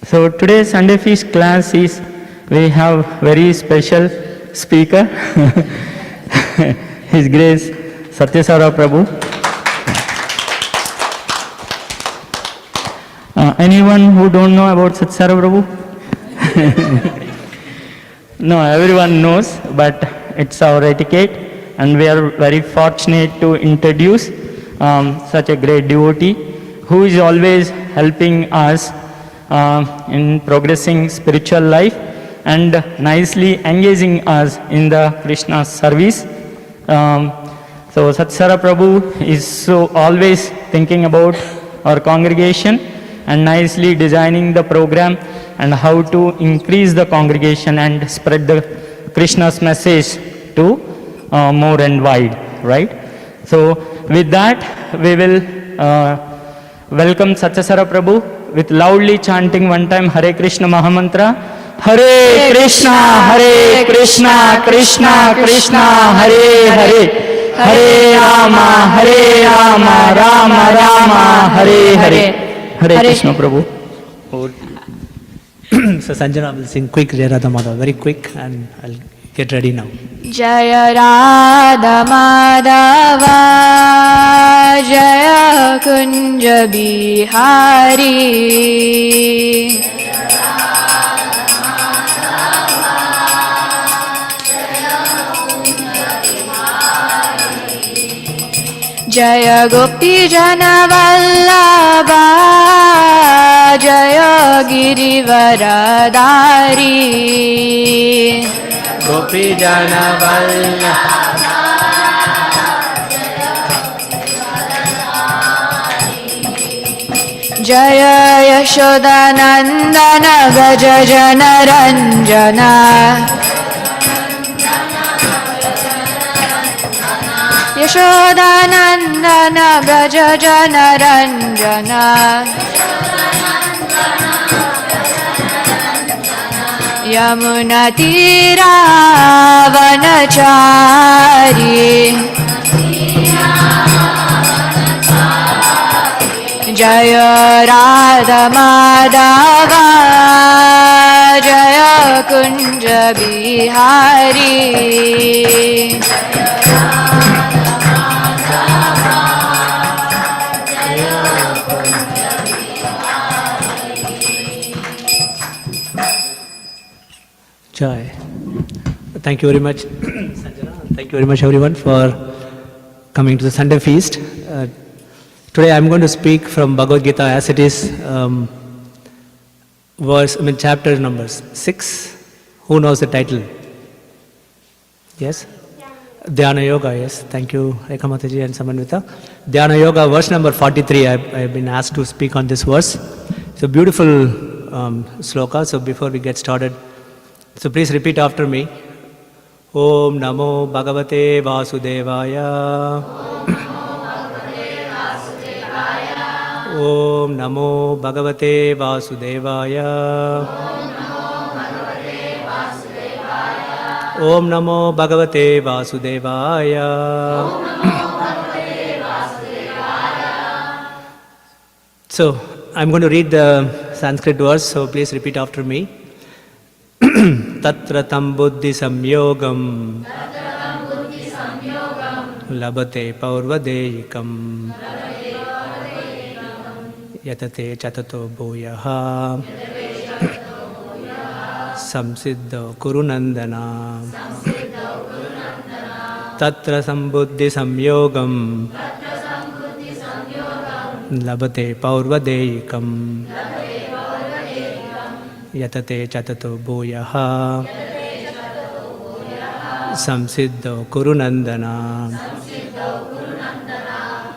So today's Sunday Feast class is, we have very special speaker, His Grace Satya Sara Prabhu. Anyone who don't know about Satya Sara Prabhu? No, everyone knows, but it's our etiquette, and we are very fortunate to introduce such a great devotee who is always helping us in progressing spiritual life and nicely engaging us in the Krishna service. So Satya Sara Prabhu is so always thinking about our congregation and nicely designing the program and how to increase the congregation and spread the Krishna's message to more and wide, right? So with that, we will welcome Satya Sara Prabhu with loudly chanting one time Hare Krishna Mahamantra. Hare Krishna, Krishna Krishna, Hare Hare, Hare Rama, Rama, Hare Hare. Hare Krishna Prabhu. So Sanjana will sing quick Jaya Radha Madhava, very quick, and I'll get ready now. Jaya Radha Madhava, Jaya Kunja Bihari. Jaya Gopi Jana Vallabha, Jaya Girivaradari. Gopi Jana Vallabha, Jaya Yashoda Nandana Gaja Jana Ranjana. Yashoda Nandana Gaja Jana Ranjana. Yamuna Tira Vanachari. Jaya Radha Madhava, Jaya Kunja Bihari. Joy. Thank you very much, Sanjana. Thank you very much, everyone, for coming to the Sunday feast. Today I'm going to speak from Bhagavad Gita as it is, chapter numbers 6. Who knows the title? Yes? Dhyana Yoga, yes. Thank you, Rekha Mataji and Samanvita. Dhyana Yoga, verse number 43. I've been asked to speak on this verse. It's a beautiful sloka, so before we get started, so please repeat after me. Om Namo Bhagavate Vasudevaya. Om Namo Bhagavate Vasudevaya. Om Namo Bhagavate Vasudevaya. So, I'm going to read the Sanskrit verse, so please repeat after me. Tatra tam buddhi samyogam labate paurvadeyikam yatate chatato bhuyaha samsiddho kurunandana. Tatra sambuddhi samyogam labate paurvadeyikam yatate chatato bhuyaha samsiddho kurunandana.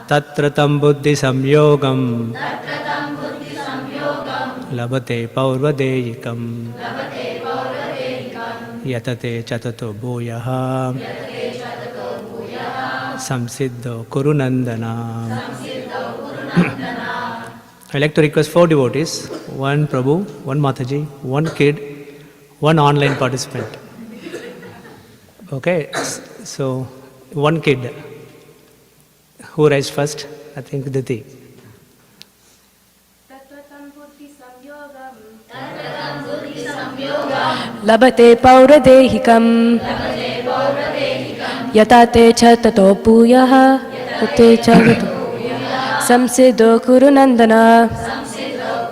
Tatra tam buddhi samyogam labate paurvadeyikam yatate chatato bhuyaha samsiddho kurunandana. I'd like to request 4 devotees, 1 Prabhu, 1 Mataji, 1 kid, 1 online participant. Okay, so 1 kid. Who raised first? I think Diti. लभते पौरदेहिकं यथा ते च ततो भूयः ते च ततो संसिद्धो कुरु नन्दन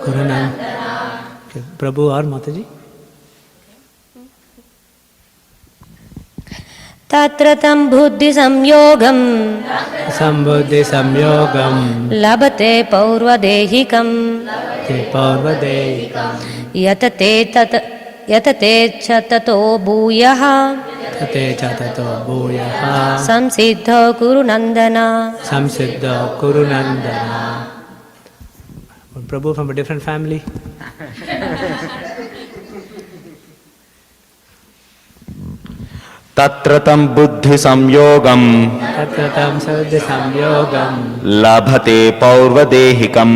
Okay. Prabhu or Mataji? तत्र तं बुद्धिसंयोगं Sambuddhi samyogam लभते पौर्वदेहिकं te parvadekam यतते च ततो भूयः tate chatato bhuyaha संसिद्धो कुरु नन्दन samsiddha kurunandana. Prabhu from a different family. तत्रतं बुद्धि संयोगम Tatratam saddhi samyogam लभते पौर्वदेहिकं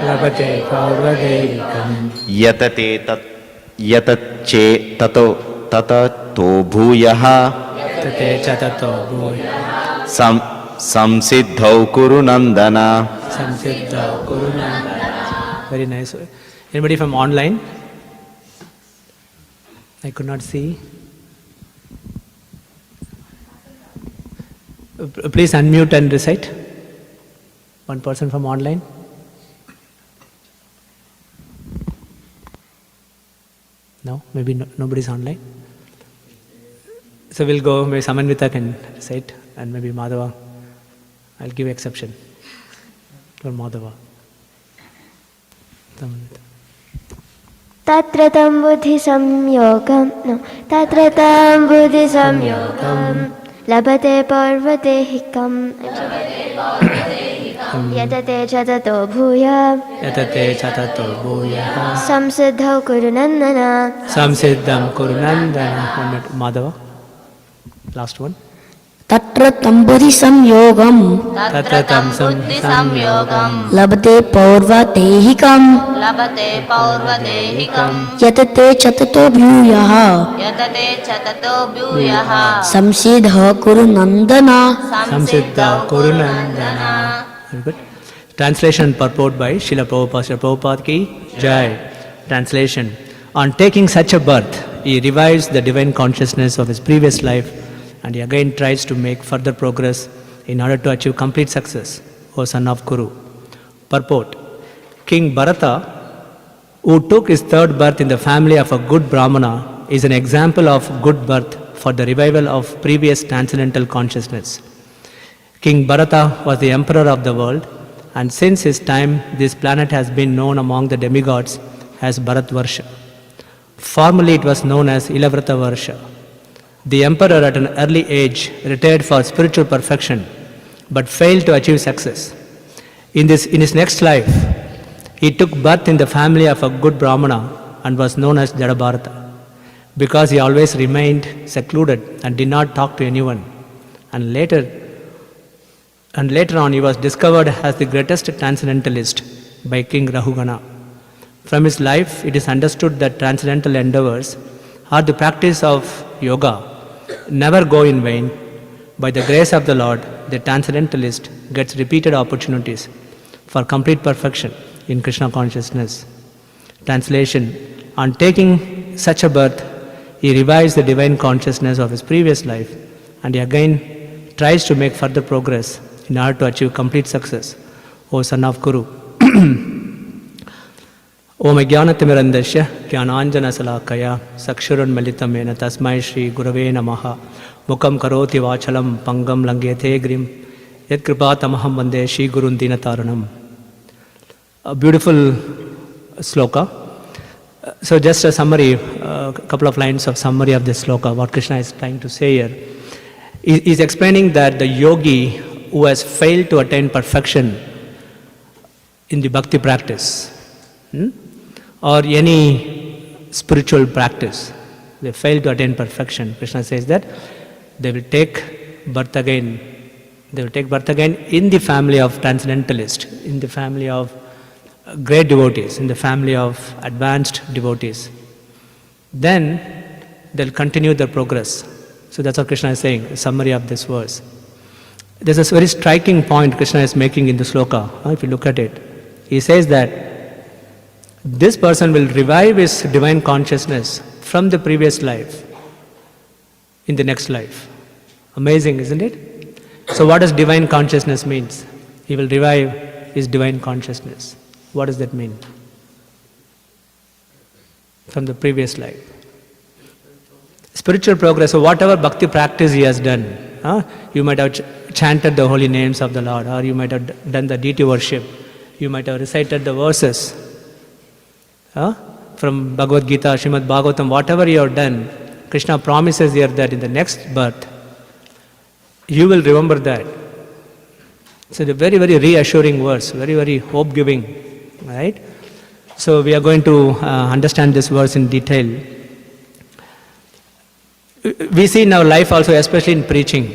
labhate parvadekam यतच्चे ततो भूयः tate chatato bhuyaha संसिद्धौ कुरु नन्दन. samsiddha kurunandana. Very nice. Anybody from online? I could not see. Please unmute and recite. One person from online. No, maybe nobody's online. So we'll go. Maybe Samanvita can recite, and maybe Madhava. I'll give exception for Madhava. Samanvita. तत्र तं बुद्धिसंयोगं तत्र तं बुद्धिसंयोगं लभते पौर्वदेहिकं यतते च ततो भूयः Yatate chatato bhuyaha संसिद्धौ कुरु नन्दन samsiddham kurunandana. 1 minute. Madhava. Last one. तत्र तंबुधि संयोगम Tatratam samyogam लभते पौर्वदेहिकम लभते पौर्वदेहिकं यतते चततो भूयः यतते च ततो भूयः संसिद्ध कुरु नंदना samsiddha kurunandana. Very good. Translation and purport by Srila Prabhupada. Srila Prabhupada ki Jai. Translation. On taking such a birth, he revives the divine consciousness of his previous life and he again tries to make further progress in order to achieve complete success, O son of Kuru. Purport. King Bharata, who took his third birth in the family of a good Brahmana, is an example of good birth for the revival of previous transcendental consciousness. King Bharata was the emperor of the world, and since his time, this planet has been known among the demigods as Bharatvarsha. Formerly, it was known as Ilavrata Varsha. The emperor at an early age retired for spiritual perfection, but failed to achieve success. In his next life, he took birth in the family of a good Brahmana and was known as Jadabharata, because he always remained secluded and did not talk to anyone. And later on, he was discovered as the greatest transcendentalist by King Rahugana. From his life, it is understood that transcendental endeavors or the practice of yoga never go in vain. By the grace of the Lord, the transcendentalist gets repeated opportunities for complete perfection in Krishna consciousness. Translation. On taking such a birth, he revives the divine consciousness of his previous life and he again tries to make further progress in order to achieve complete success, O son of Kuru. Om Ajnanatimirandasya Jnananjana Salakaya Sakshurunmalitamena Tasmai Shri Gurave Namaha Mukam Karoti Vachalam Pangam Langete Grim Yat Kripatamaham Vande Shri Gurun Dinataranam. A beautiful sloka. So just a summary, a couple of lines of summary of this sloka, what Krishna is trying to say here. He is explaining that the yogi who has failed to attain perfection in the bhakti practice, or any spiritual practice, they fail to attain perfection. Krishna says that they will take birth again. They will take birth again in the family of transcendentalists, in the family of great devotees, in the family of advanced devotees. Then they'll continue their progress. So that's what Krishna is saying, a summary of this verse. There's a very striking point Krishna is making in the sloka, if you look at it. He says that this person will revive his divine consciousness from the previous life in the next life. Amazing, isn't it? So what does divine consciousness means? He will revive his divine consciousness. What does that mean? From the previous life. Spiritual progress, so whatever bhakti practice he has done, you might have chanted the holy names of the Lord, or you might have done the deity worship, you might have recited the verses from Bhagavad Gita, Srimad Bhagavatam, whatever you have done, Krishna promises here that in the next birth, you will remember that. It's a very, very reassuring verse, very, very hope-giving, right? So we are going to understand this verse in detail. We see in our life also, especially in preaching.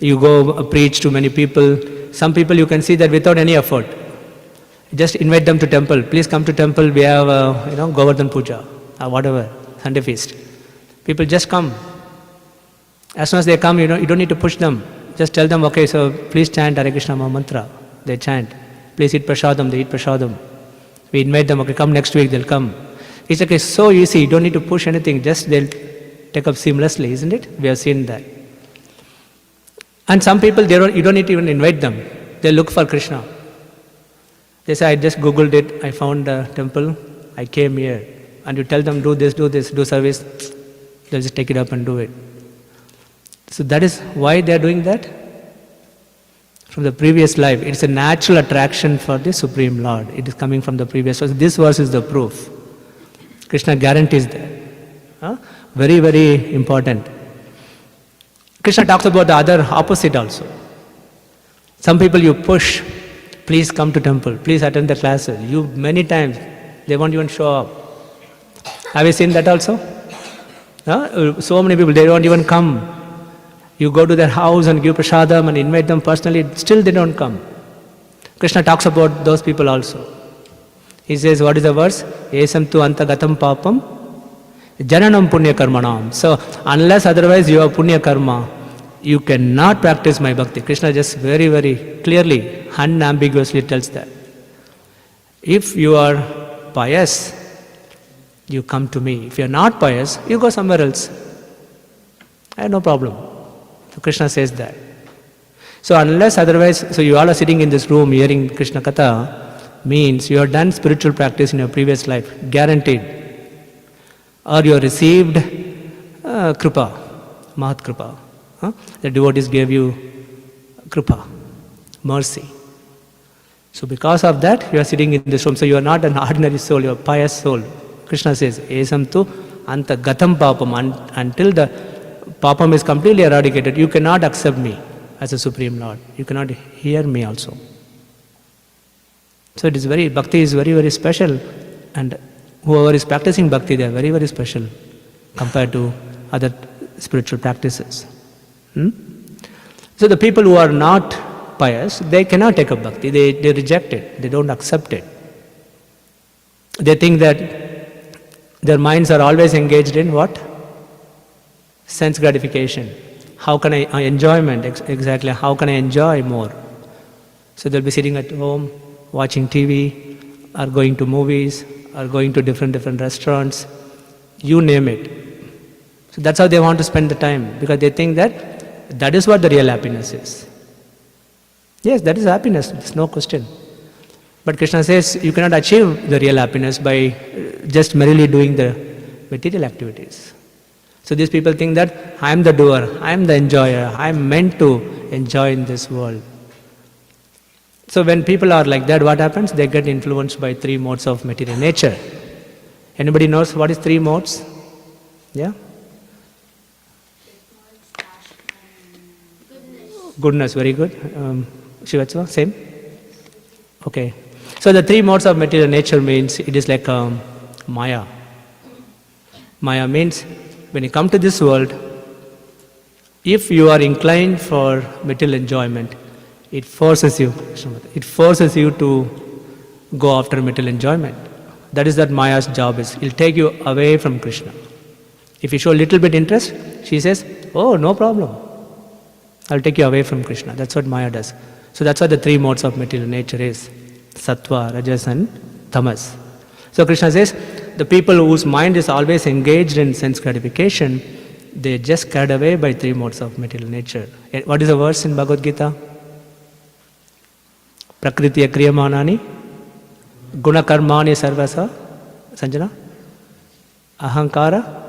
You go preach to many people. Some people you can see that without any effort. Just invite them to temple. Please come to temple. We have Govardhan Puja or whatever, Sunday feast. People just come. As soon as they come, you don't need to push them. Just tell them, okay, so please chant Hare Krishna mantra. They chant. Please eat prasadam. They eat prasadam. We invite them. Okay, come next week. They'll come. It's okay. So easy. You don't need to push anything. Just they'll take up seamlessly, isn't it? We have seen that. And some people, you don't need to even invite them. They look for Krishna. They say, I just Googled it, I found a temple, I came here. And you tell them, do this, do service, they'll just take it up and do it. So that is why they are doing that. From the previous life, it's a natural attraction for the Supreme Lord. It is coming from the previous verse. This verse is the proof. Krishna guarantees that. Very, very important. Krishna talks about the other opposite also. Some people you push, please come to temple, please attend the classes. You many times, they won't even show up. Have you seen that also? So many people, they don't even come. You go to their house and give prasadam and invite them personally, still they don't come. Krishna talks about those people also. He says, what is the verse? Esam tu antagatam papam jananam punya karmanam. So, unless otherwise you have punya karma, you cannot practice my bhakti. Krishna just very, very clearly, unambiguously tells that. If you are pious, you come to me. If you are not pious, you go somewhere else. I have no problem. So Krishna says that. So unless otherwise, so you all are sitting in this room hearing Krishna Katha, means you have done spiritual practice in your previous life, guaranteed. Or you have received kripa, mahat kripa. The devotees gave you kripa, mercy. So because of that, you are sitting in this room. So you are not an ordinary soul, you are a pious soul. Krishna says, Esam tu anta gatam papam. Until the papam is completely eradicated, you cannot accept me as a Supreme Lord. You cannot hear me also. So it is bhakti is very, very special. And whoever is practicing bhakti, they are very, very special compared to other spiritual practices. So the people who are not pious, they cannot take up bhakti. They reject it. They don't accept it. They think that their minds are always engaged in what? Sense gratification. How can I enjoyment? Exactly. How can I enjoy more? So they'll be sitting at home, watching TV, or going to movies, or going to different restaurants. You name it. So that's how they want to spend the time, because they think that is what the real happiness is. Yes, that is happiness. There's no question. But Krishna says you cannot achieve the real happiness by just merely doing the material activities. So these people think that I am the doer, I am the enjoyer, I am meant to enjoy in this world. So when people are like that, what happens? They get influenced by 3 modes of material nature. Anybody knows what is 3 modes? Yeah? Goodness, very good. Shivatsa, same? Okay. So the 3 modes of material nature means it is like Maya. Maya means when you come to this world, if you are inclined for material enjoyment, it forces you to go after material enjoyment. That is that Maya's job is. It will take you away from Krishna. If you show a little bit interest, she says, oh, no problem. I'll take you away from Krishna. That's what Maya does. So that's what the 3 modes of material nature is. Sattva, Rajas and Tamas. So Krishna says, the people whose mind is always engaged in sense gratification, they just carried away by three modes of material nature. What is the verse in Bhagavad Gita? Prakritiya kriyamanani gunakarmani sarvasa. Sanjana? Ahankara?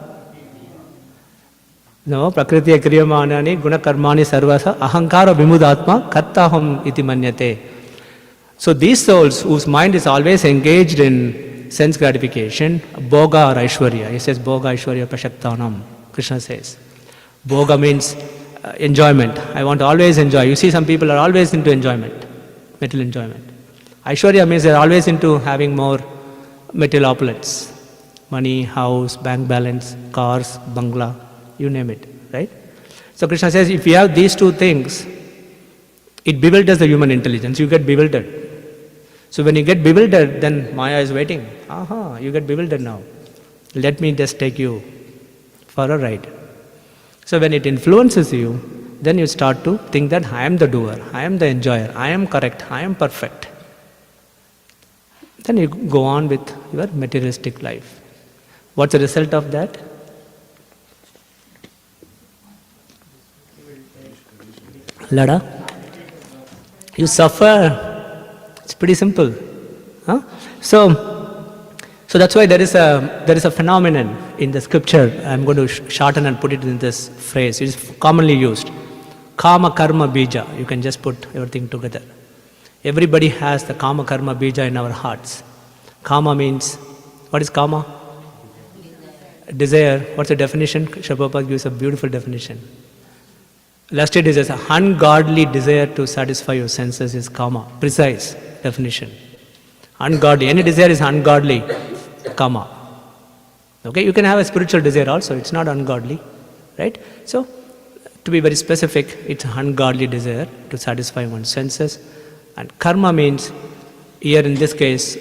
No, prakritiya kriyamanani gunakarmani sarvasa ahankara vimudatma kartaham iti manyate. So these souls whose mind is always engaged in sense gratification, bhoga or aishwarya. He says bhoga aishwarya prashaktanam. Krishna says. Bhoga means enjoyment. I want to always enjoy. You see some people are always into enjoyment, material enjoyment. Aishwarya means they are always into having more material opulence. Money, house, bank balance, cars, bungalow, you name it, right? So Krishna says if you have these two things, it bewilders the human intelligence. You get bewildered. So when you get bewildered, then Maya is waiting. Aha, you get bewildered now. Let me just take you for a ride. So when it influences you, then you start to think that I am the doer, I am the enjoyer, I am correct, I am perfect. Then you go on with your materialistic life. What's the result of that? Lada? You suffer. It's pretty simple. Huh? So that's why there is a phenomenon in the scripture. I'm going to shorten and put it in this phrase. It is commonly used. Kama karma bija. You can just put everything together. Everybody has the kama karma bija in our hearts. Kama means, what is kama? Desire. What's the definition? Prabhupada gives a beautiful definition. Last it is an ungodly desire to satisfy your senses is kama. Precise definition. Ungodly. Any desire is ungodly. Kama. Okay, you can have a spiritual desire also. It's not ungodly. Right? So, to be very specific, it's an ungodly desire to satisfy one's senses. And karma means, here in this case,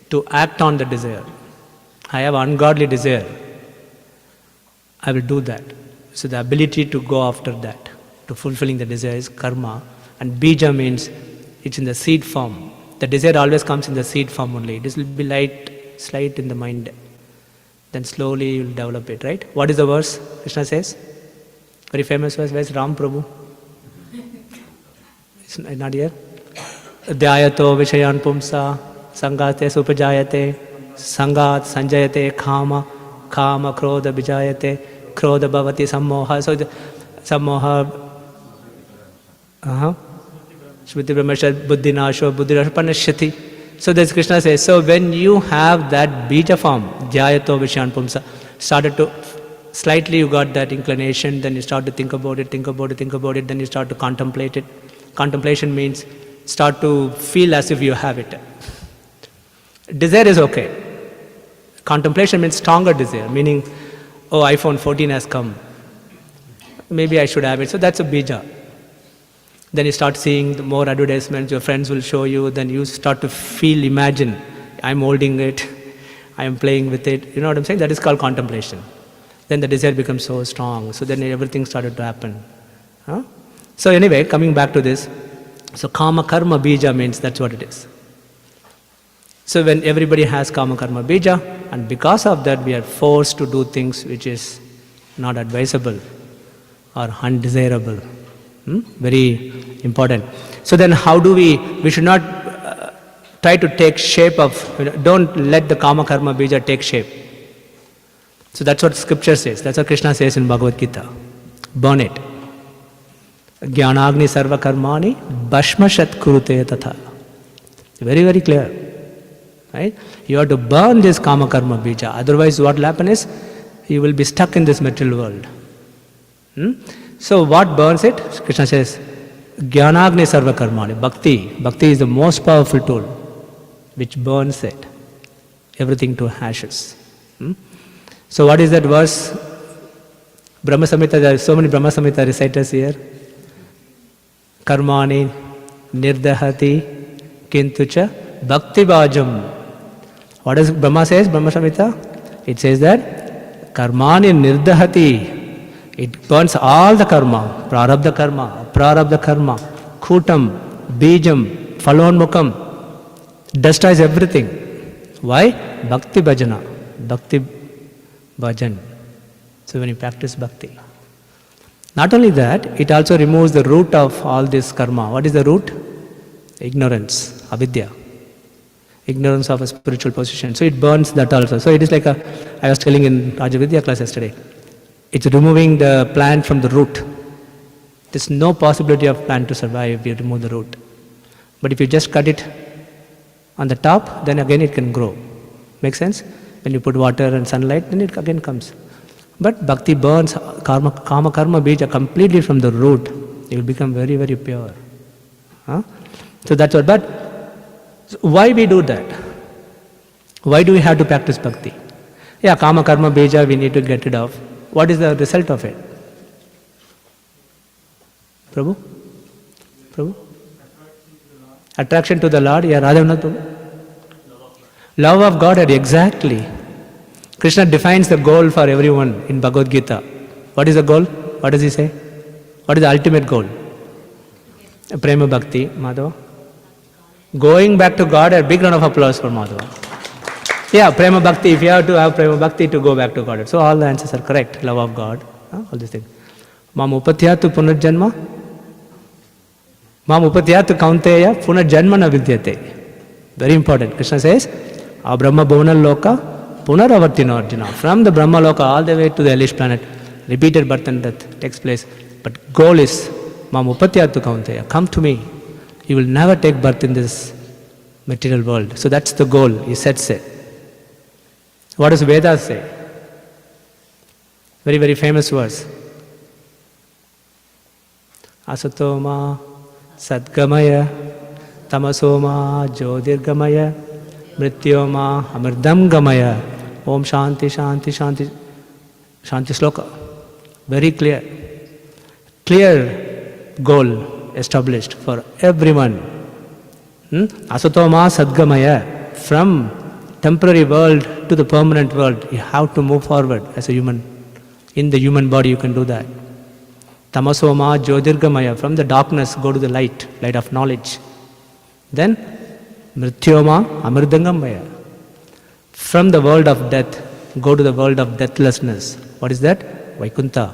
to act on the desire. I have ungodly desire. I will do that. So the ability to go after that, to fulfilling the desire is karma. And bija means it's in the seed form. The desire always comes in the seed form only. This will be slight in the mind. Then slowly you will develop it, right? What is the verse Krishna says? Very famous verse. Where is Ram Prabhu? It's not here. Dhyayato vishayan pumsa sangate supajayate sangat sanjayate kama krodha bijayate krodha bhavati sammoha. So sammoha Shruti Brahmashad Buddhi Nasho Buddhi Panashyati. So this Krishna says, so when you have that bija form, Dhyayato Vishayan Pumsa, started to, slightly you got that inclination, then you start to think about it, then you start to contemplate it. Contemplation means start to feel as if you have it. Desire is okay. Contemplation means stronger desire, meaning, oh, iPhone 14 has come. Maybe I should have it. So that's a bija. Then you start seeing more advertisements, your friends will show you, then you start to imagine, I'm holding it, I'm playing with it. You know what I'm saying? That is called contemplation. Then the desire becomes so strong. So then everything started to happen. Huh? So anyway, coming back to this. So kama karma bija means that's what it is. So when everybody has kama karma bija, and because of that we are forced to do things which is not advisable or undesirable. Very important. So then how do we should not try to take shape of, don't let the kama karma bija take shape. So that's what scripture says. That's what Krishna says in Bhagavad Gita. Burn it. Jnanagni sarva karmani bhashmashat kurute tatha. Very, very clear. Right? You have to burn this kama karma bija. Otherwise what will happen is, you will be stuck in this material world. So what burns it? Krishna says, Jnanagni sarva karmani. Bhakti. Bhakti is the most powerful tool which burns it. Everything to ashes. So what is that verse? Brahma Samhita, there are so many Brahma Samhita reciters here. Karmani nirdahati kintucha bhakti bhajam. What does Brahma says, Brahma Samhita? It says that karmani nirdahati. It burns all the karma, prarabdha karma, aprarabdha karma, kutam, bijam, falonmukam, destroys everything. Why? Bhakti bhajana, bhakti bhajan. So when you practice bhakti. Not only that, it also removes the root of all this karma. What is the root? Ignorance, avidya. Ignorance of a spiritual position. So it burns that also. So it is like I was telling in Rajavidya class yesterday, it's removing the plant from the root. There's no possibility of plant to survive if you remove the root. But if you just cut it on the top, then again it can grow. Make sense? When you put water and sunlight, then it again comes. But bhakti burns kama karma bija completely from the root. You will become very, very pure. Huh? So that's what. But why we do that? Why do we have to practice bhakti? Yeah, kama karma bija we need to get rid of. What is the result of it? Prabhu? Prabhu? Attraction to the Lord. Yeah, Radhavanath Prabhu. Love of God, exactly. Krishna defines the goal for everyone in Bhagavad Gita. What is the goal? What does he say? What is the ultimate goal? Prema Bhakti, Madhava. Going back to God, a big round of applause for Madhava. Yeah, Prema Bhakti, if you have to have Prema Bhakti to go back to God. So all the answers are correct. Love of God, all these things. Mam upatyatu punarjanma. Mam upatyatu kaunteya punarjanma na vidyate. Very important. Krishna says, Brahma Bhuvanal Loka Punaravartino Arjuna. From the Brahma Loka all the way to the hellish planet, repeated birth and death takes place. But goal is, Mam upatyatu kaunteya. Come to me. You will never take birth in this material world. So that's the goal. He sets it. What does Vedas say? Very, very famous verse. Asatoma Sadgamaya Tamasoma Jyotirgamaya Mrityoma Amirdam Gamaya Om Shanti Shanti Shanti Shanti Sloka. Very clear. Clear goal established for everyone. Asatoma Sadgamaya. From temporary world to the permanent world, you have to move forward as a human. In the human body you can do that. Tamasoma Jyotirgamaya. From the darkness go to the light, light of knowledge. Then Mrityoma Amirdangamaya. From the world of death, go to the world of deathlessness. What is that? Vaikuntha,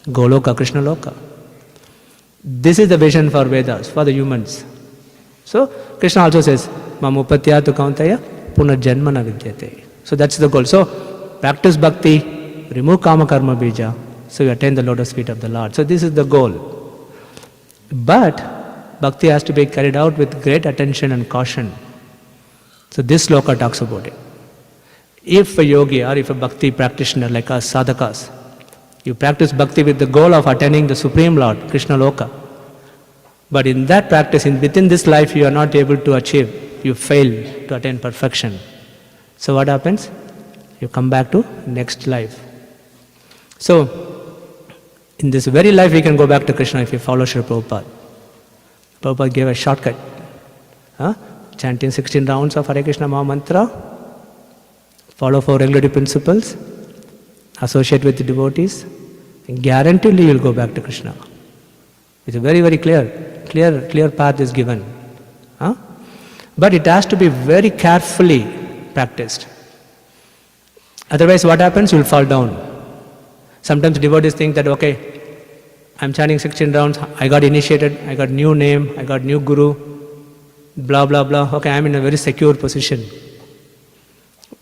Goloka, Krishna Loka. This is the vision for Vedas, for the humans. So Krishna also says, Mamupatyatu Kauntaya Punarjanmana Vidyate. So that's the goal. So practice bhakti, remove kama karma bija, so you attain the lotus feet of the Lord. So this is the goal. But bhakti has to be carried out with great attention and caution. So this sloka talks about it. If a yogi or if a bhakti practitioner like us, sadhakas, you practice bhakti with the goal of attaining the Supreme Lord, Krishna Loka. But in that practice, within this life you are not able to achieve, you fail to attain perfection. So what happens? You come back to next life. So, in this very life we can go back to Krishna if you follow Srila Prabhupada. Prabhupada gave a shortcut. Chanting 16 rounds of Hare Krishna Maha Mantra, follow 4 regulative principles, associate with the devotees, and guaranteedly you will go back to Krishna. It's a very, very clear path is given. But it has to be very carefully practiced. Otherwise what happens? You will fall down. Sometimes devotees think that, okay, I'm chanting 16 rounds, I got initiated, I got new name, I got new guru, blah, blah, blah. Okay, I'm in a very secure position.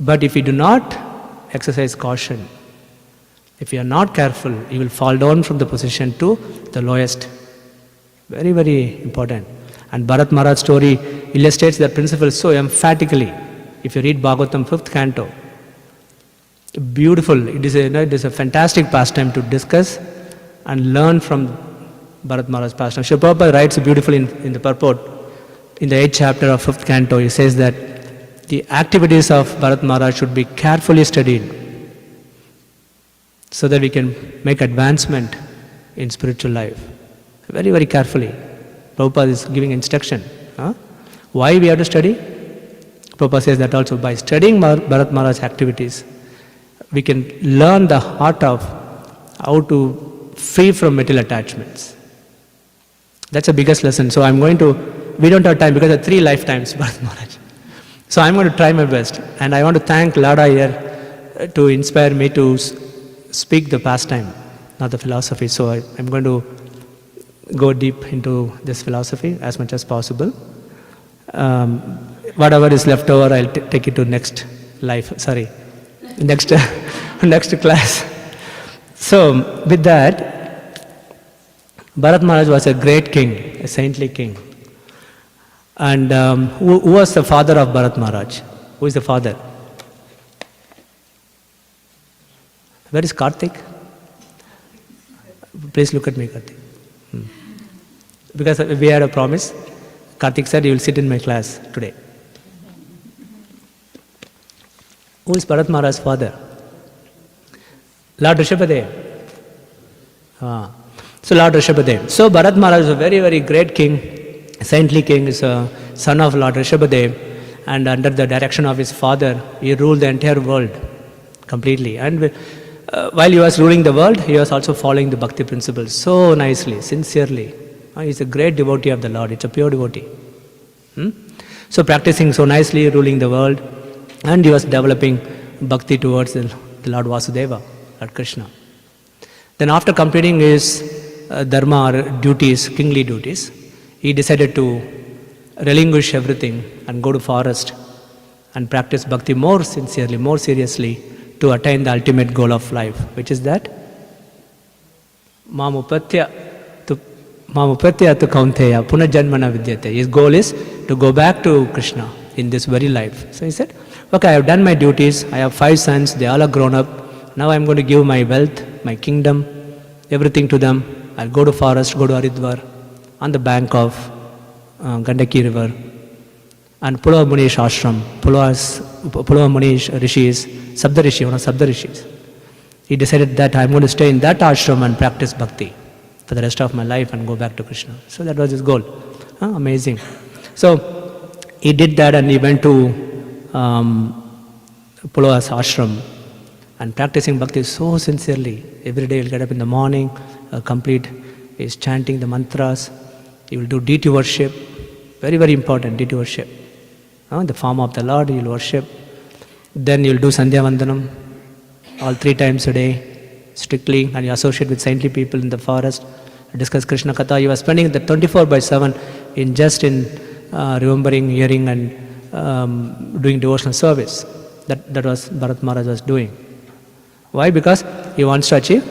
But if you do not exercise caution, if you are not careful, you will fall down from the position to the lowest. Very, very important. And Bharat Maharaj's story illustrates that principle so emphatically. If you read Bhagavatam 5th canto, beautiful. It is a fantastic pastime to discuss and learn from Bharat Maharaj's pastime. Srila Prabhupada writes beautifully in the purport, in the 8th chapter of 5th canto, he says that the activities of Bharat Maharaj should be carefully studied so that we can make advancement in spiritual life. Very, very carefully. Prabhupada is giving instruction. Why we have to study? Prabhupada says that also by studying Bharat Maharaj's activities, we can learn the heart of how to free from material attachments. That's the biggest lesson. So we don't have time because there are 3 lifetimes, Bharat Maharaj. So I'm going to try my best. And I want to thank Lada here to inspire me to speak the pastime, not the philosophy. So I'm going to go deep into this philosophy as much as possible. Whatever is left over, I'll take it to next life. Sorry, next next class. So with that, Bharat Maharaj was a great king, a saintly king. And who was the father of Bharat Maharaj? Who is the father? Where is Karthik? Please look at me, Karthik. Because we had a promise. Karthik said he will sit in my class today. Who is Bharat Maharaj's father? Lord Rishabhadev. So Lord Rishabhadev. So Bharat Maharaj is a very, very great king, saintly king, is a son of Lord Rishabhadev, and under the direction of his father, he ruled the entire world completely. And while he was ruling the world, he was also following the bhakti principles so nicely, sincerely. He's a great devotee of the Lord. It's a pure devotee. So practicing so nicely, ruling the world, and he was developing bhakti towards the Lord Vasudeva, Lord Krishna. Then after completing his dharma or duties, kingly duties, he decided to relinquish everything and go to forest and practice bhakti more sincerely, more seriously, to attain the ultimate goal of life, which is that Mamupatya tu kaunteya punajanmana vidyate. His goal is to go back to Krishna in this very life. So he said, okay, I have done my duties, I have 5 sons, they all are grown up, now I am going to give my wealth, my kingdom, everything to them. I'll go to forest, go to Haridwar, on the bank of Gandaki river, and Pulava Munish ashram, Pulava Munish rishis, Sabdarishi, one of Sabdarishis. He decided that I'm going to stay in that ashram and practice bhakti for the rest of my life and go back to Krishna. So that was his goal. Amazing. So he did that, and he went to Pulava's ashram and practicing bhakti so sincerely. Every day he'll get up in the morning, complete, he's chanting the mantras, he will do deity worship, very, very important, deity worship. The form of the Lord, he will worship. Then you will do Sandhya Vandanam, all 3 times a day, strictly, and you associate with saintly people in the forest, discuss Krishna Katha. You are spending the 24/7 in remembering, hearing, and doing devotional service. That was Bharat Maharaj was doing. Why? Because he wants to achieve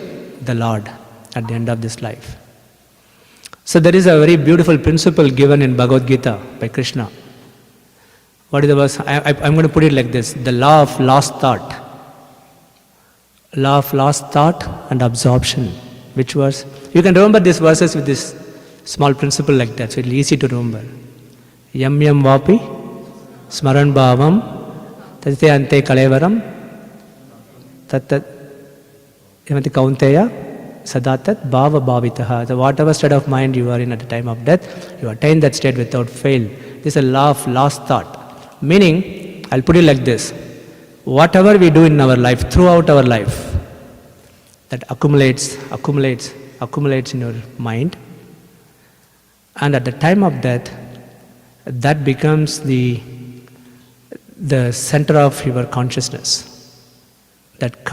the Lord at the end of this life. So there is a very beautiful principle given in Bhagavad Gita by Krishna. What is the verse? I'm going to put it like this: the law of lost thought. Law of lost thought and absorption. Which verse? You can remember these verses with this small principle like that, so it's easy to remember. Yam yam vapi smaran bhavam tate ante kalevaram tat yamati kaunteya sadatat bhava bhavitaha. So whatever state of mind you are in at the time of death, you attain that state without fail. This is a law of lost thought. Meaning, I'll put it like this: whatever we do in our life, throughout our life, that accumulates in your mind, and at the time of death, that becomes the center of your consciousness. That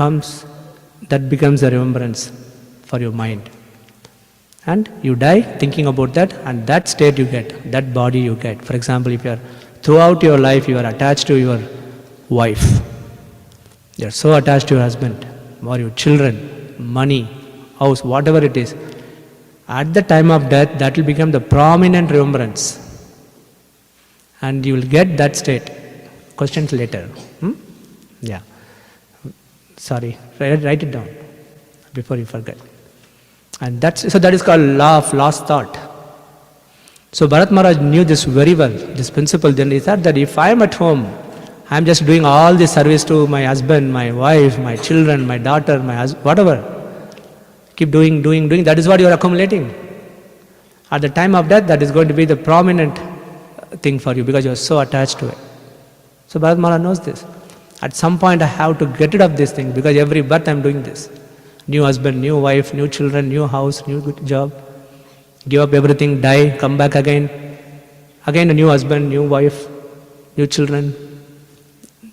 becomes a remembrance for your mind. And you die thinking about that, and that state you get, that body you get. For example, if you are throughout your life you are attached to your wife, you are so attached to your husband or your children, money, house, whatever it is, at the time of death that will become the prominent remembrance, and you will get that state. Questions later. Yeah. Sorry, write it down before you forget. And that is called law of lost thought. So Bharat Maharaj knew this very well, this principle. Then he thought that if I am at home, I am just doing all this service to my husband, my wife, my children, my daughter, whatever. Keep doing, that is what you are accumulating. At the time of death, that is going to be the prominent thing for you because you are so attached to it. So Bharat Maharaj knows this. At some point I have to get rid of this thing because every birth I am doing this. New husband, new wife, new children, new house, new good job. Give up everything, die, come back again. Again a new husband, new wife, new children,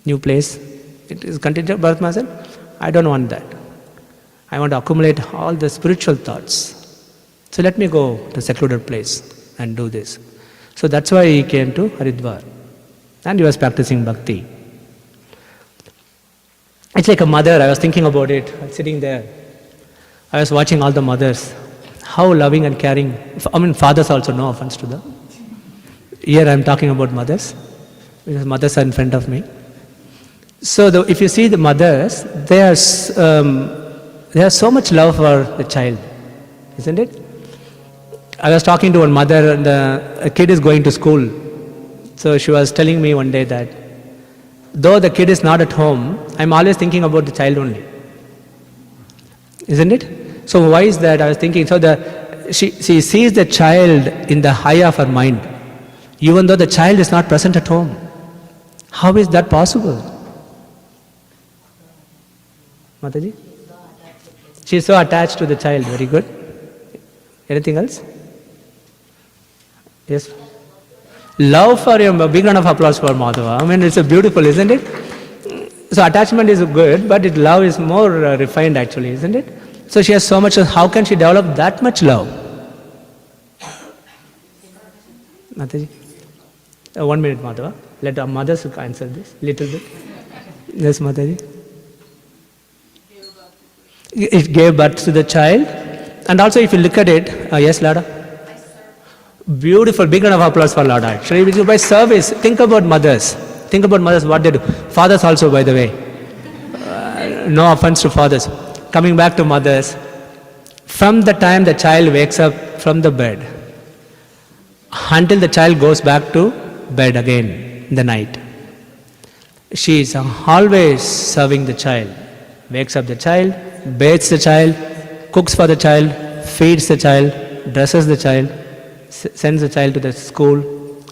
new place. It is continued. Bharat Maharaj said, I don't want that. I want to accumulate all the spiritual thoughts. So let me go to a secluded place and do this. So that's why he came to Haridwar. And he was practicing bhakti. It's like a mother, I was thinking about it, I was sitting there. I was watching all the mothers, how loving and caring. I mean, fathers also, no offense to them. Here I am talking about mothers, because mothers are in front of me. So if you see the mothers, they have so much love for the child, isn't it? I was talking to one mother, and a kid is going to school. So she was telling me one day that though the kid is not at home, I'm always thinking about the child only. Isn't it? So why is that? I was thinking, so she sees the child in the high of her mind, even though the child is not present at home. How is that possible? Mataji? She is so attached to the child. Very good. Anything else? Yes? Love for him, a big round of applause for Madhava. I mean, it's a beautiful, isn't it? So attachment is good, but love is more refined actually, isn't it? So she has so much, how can she develop that much love? Mataji? 1 minute, Madhava. Let our mothers answer this, little bit. Yes, Mataji? It gave birth to the child. And also if you look at it, yes, Lada? Beautiful, big round of applause for Lada. Actually, which is by service. Think about mothers. Think about mothers, what they do. Fathers also, by the way. No offense to fathers. Coming back to mothers, from the time the child wakes up from the bed until the child goes back to bed again in the night, she is always serving the child. Wakes up the child, bathes the child, cooks for the child, feeds the child, dresses the child, sends the child to the school,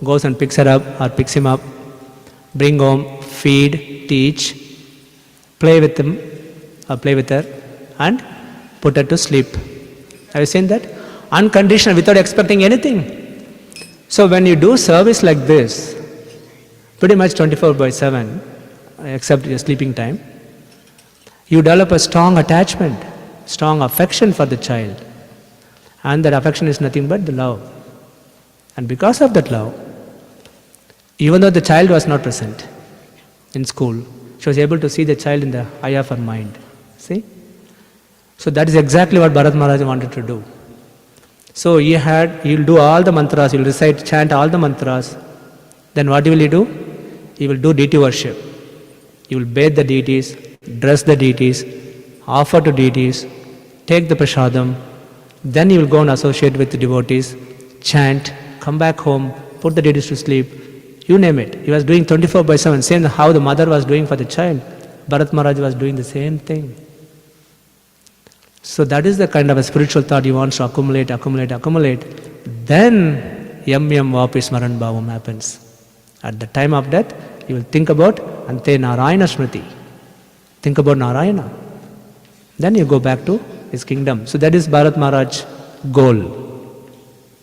goes and picks her up or picks him up, bring home, feed, teach, play with him or play with her, and put her to sleep. Have you seen that? Unconditional, without expecting anything. So when you do service like this, pretty much 24/7, except your sleeping time, you develop a strong attachment, strong affection for the child. And that affection is nothing but the love. And because of that love, even though the child was not present in school, she was able to see the child in the eye of her mind. See? So that is exactly what Bharat Maharaj wanted to do. So he'll do all the mantras, he'll recite, chant all the mantras. Then what will he do? He will do deity worship. He will bathe the deities, dress the deities, offer to deities, take the prasadam. Then he will go and associate with the devotees, chant, come back home, put the deities to sleep. You name it. He was doing 24/7, same how the mother was doing for the child. Bharat Maharaj was doing the same thing. So that is the kind of a spiritual thought he wants to accumulate. Then yam vapi smaran bhavam happens. At the time of death, he will think about ante Narayana Smriti. Think about Narayana. Then you go back to his kingdom. So that is Bharat Maharaj's goal.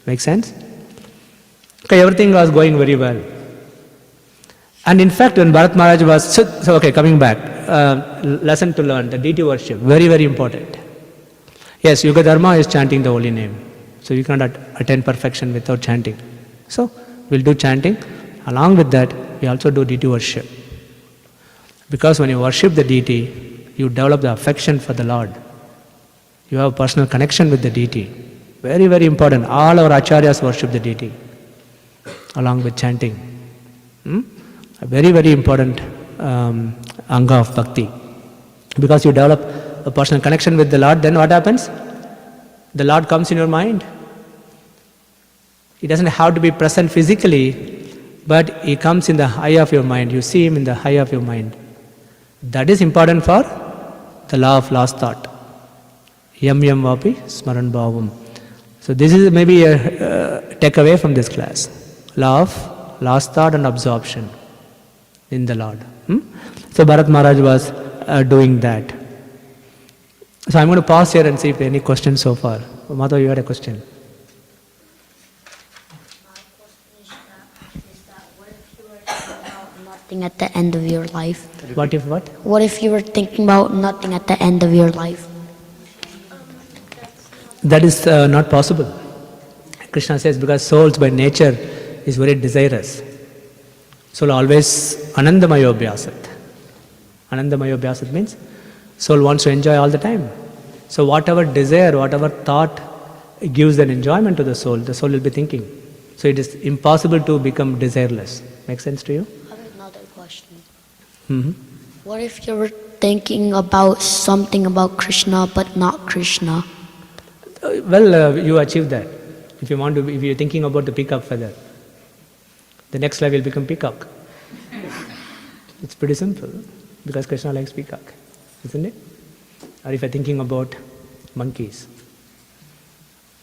Make sense? Okay, everything was going very well. And in fact, when Bharat Maharaj was, okay, coming back, lesson to learn, the deity worship, very, very important. Yes, Yuga Dharma is chanting the holy name. So you cannot attain perfection without chanting. So we'll do chanting. Along with that, we also do deity worship. Because when you worship the deity, you develop the affection for the Lord. You have a personal connection with the deity. Very, very important. All our acharyas worship the deity along with chanting. A very, very important anga of bhakti. Because you develop a personal connection with the Lord, then what happens? The Lord comes in your mind. He doesn't have to be present physically, but He comes in the eye of your mind. You see Him in the eye of your mind. That is important for the law of last thought. Yam vapi smaran bhavam. So this is maybe a takeaway from this class. Law of last thought and absorption in the Lord. So Bharat Maharaj was doing that. So I'm going to pause here and see if any questions so far. Madhav, you had a question. My question is that what if you were to go out and not nothing at the end of your life? What if what? What if you were thinking about nothing at the end of your life? That is not possible. Krishna says because souls by nature is very desirous. Soul always anandamayo abhyasat. Anandamayo abhyasat means soul wants to enjoy all the time. So whatever desire, whatever thought gives an enjoyment to the soul will be thinking. So it is impossible to become desireless. Make sense to you? I have another question. Mm-hmm. What if you were thinking about something about Krishna but not Krishna? You achieve that. If you're thinking about the peacock feather, the next life will become peacock. It's pretty simple because Krishna likes peacock, isn't it? Or if you're thinking about monkeys,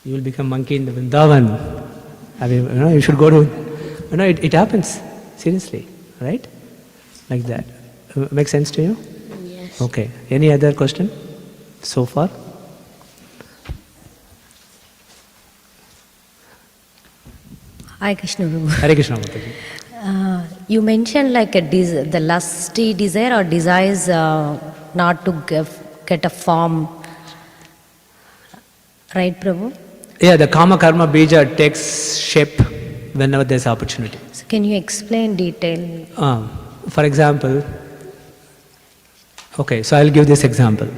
you will become monkey in the Vrindavan. You should go to, it happens, seriously, right? Like that. Make sense to you? Yes. Okay. Any other question so far? Hare Krishna, Prabhu. Hare Krishna, Mataji. You mentioned like the lusty desire or desires not to get a form, right, Prabhu? Yeah, the kama karma bija takes shape whenever there's opportunity. So can you explain detail? For example, okay, so I'll give this example.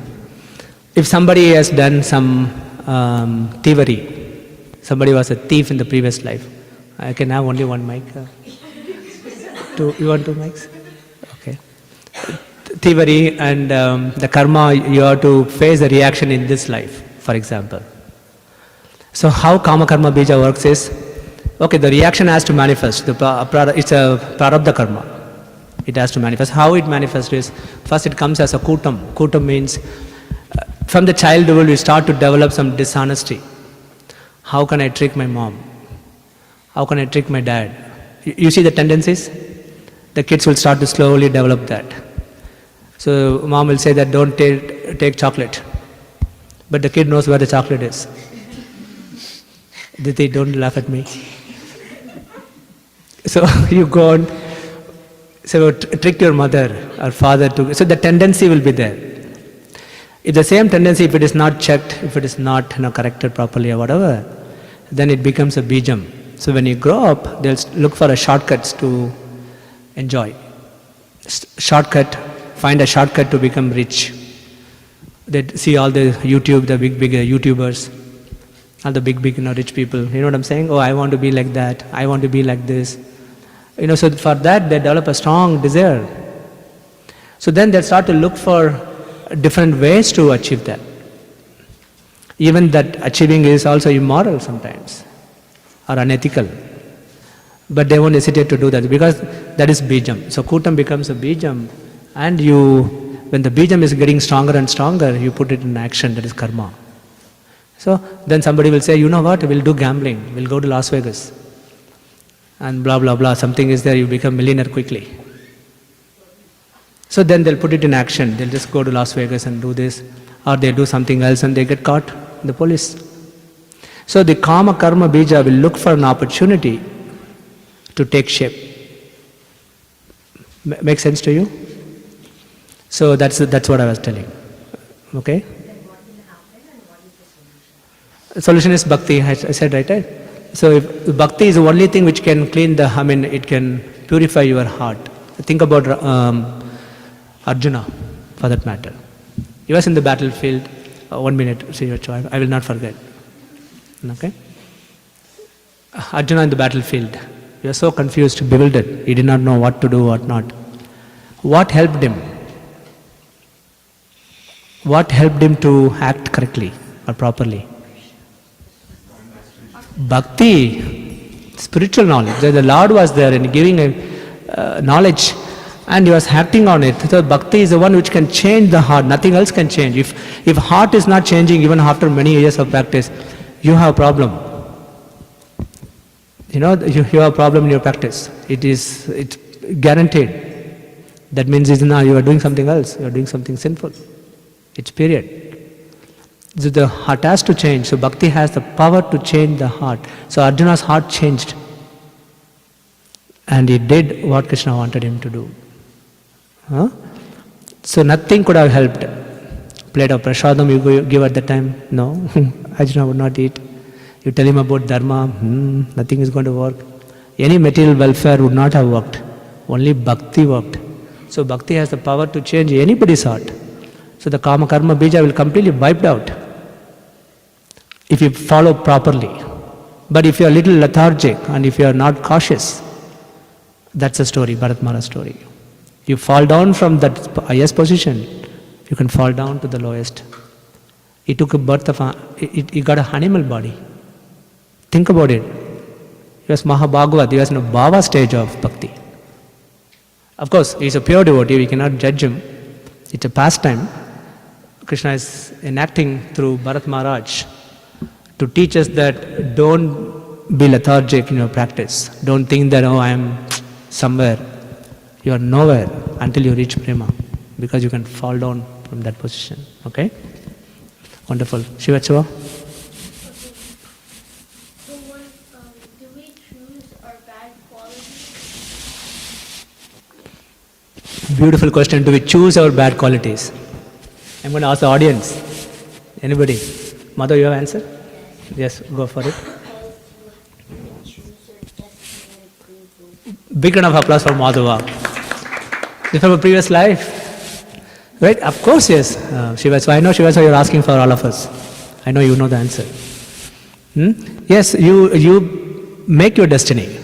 If somebody has done some thievery, somebody was a thief in the previous life, I can have only one mic. You want two mics? Okay. Thievery and the karma, you have to face the reaction in this life, for example. So how kama karma bija works is, okay, the reaction has to manifest. It's a prarabdha karma. It has to manifest. How it manifests is, first it comes as a kutam. Kutam means, from the childhood we start to develop some dishonesty. How can I trick my mom? How can I trick my dad? You see the tendencies? The kids will start to slowly develop that. So mom will say that don't take chocolate. But the kid knows where the chocolate is. Diti, don't laugh at me. So you go on, trick your mother or father to, so the tendency will be there. If the same tendency, if it is not checked, if it is not corrected properly or whatever, then it becomes a bijam. So when you grow up, they'll look for a shortcuts to enjoy. Find a shortcut to become rich. They see all the big YouTubers, all the big rich people. You know what I'm saying? Oh, I want to be like that. I want to be like this. So for that they develop a strong desire. So then they'll start to look for different ways to achieve that. Even that achieving is also immoral sometimes, or unethical. But they won't hesitate to do that because that is bijam. So kutam becomes a bijam, and when the bijam is getting stronger and stronger, you put it in action, that is karma. So then somebody will say, you know what, we'll do gambling, we'll go to Las Vegas. And blah blah blah, something is there, you become millionaire quickly. So then they'll put it in action, they'll just go to Las Vegas and do this, or they do something else and they get caught in the police. So the kama karma bija will look for an opportunity to take shape. Make sense to you? So that's what I was telling. Okay? Solution is bhakti, I said right? So if bhakti is the only thing which can clean it can purify your heart. Think about Arjuna, for that matter. He was in the battlefield. 1 minute, see your choice. I will not forget. Okay? Arjuna in the battlefield. He was so confused, bewildered. He did not know what to do, what not. What helped him? What helped him to act correctly or properly? Bhakti, spiritual knowledge. The Lord was there and giving knowledge, and he was acting on it. So bhakti is the one which can change the heart. Nothing else can change. If heart is not changing even after many years of practice, you have a problem. You have a problem in your practice. It's guaranteed. That means you are doing something else. You are doing something sinful. It's period. So the heart has to change. So bhakti has the power to change the heart. So Arjuna's heart changed. And he did what Krishna wanted him to do. Huh? So nothing could have helped. Plate of prasadam you give at the time, no, Arjuna would not eat. You tell him about dharma, nothing is going to work. Any material welfare would not have worked. Only bhakti worked. So bhakti has the power to change anybody's heart. So the kama karma bija will completely wiped out if you follow properly. But if you are a little lethargic and if you are not cautious, that's the story, Bharat Maharaj's story. You fall down from that highest position, you can fall down to the lowest. He took a birth of he got an animal body. Think about it. He was Mahabhagavat, he was in a bhava stage of bhakti. Of course, he is a pure devotee, we cannot judge him. It's a pastime. Krishna is enacting through Bharat Maharaj to teach us that don't be lethargic in your practice. Don't think that, I am somewhere. You are nowhere until you reach prema, because you can fall down from that position. Okay? Wonderful. Shivachava? Do we choose our bad qualities? Beautiful question. Do we choose our bad qualities? I'm going to ask the audience. Anybody? Madhav, you have answer? Yes, go for it. Big round of applause for Madhava. This from a previous life. Right? Of course, yes. Shivasa, I know Shivasa, you're asking for all of us. I know you know the answer. Yes, you make your destiny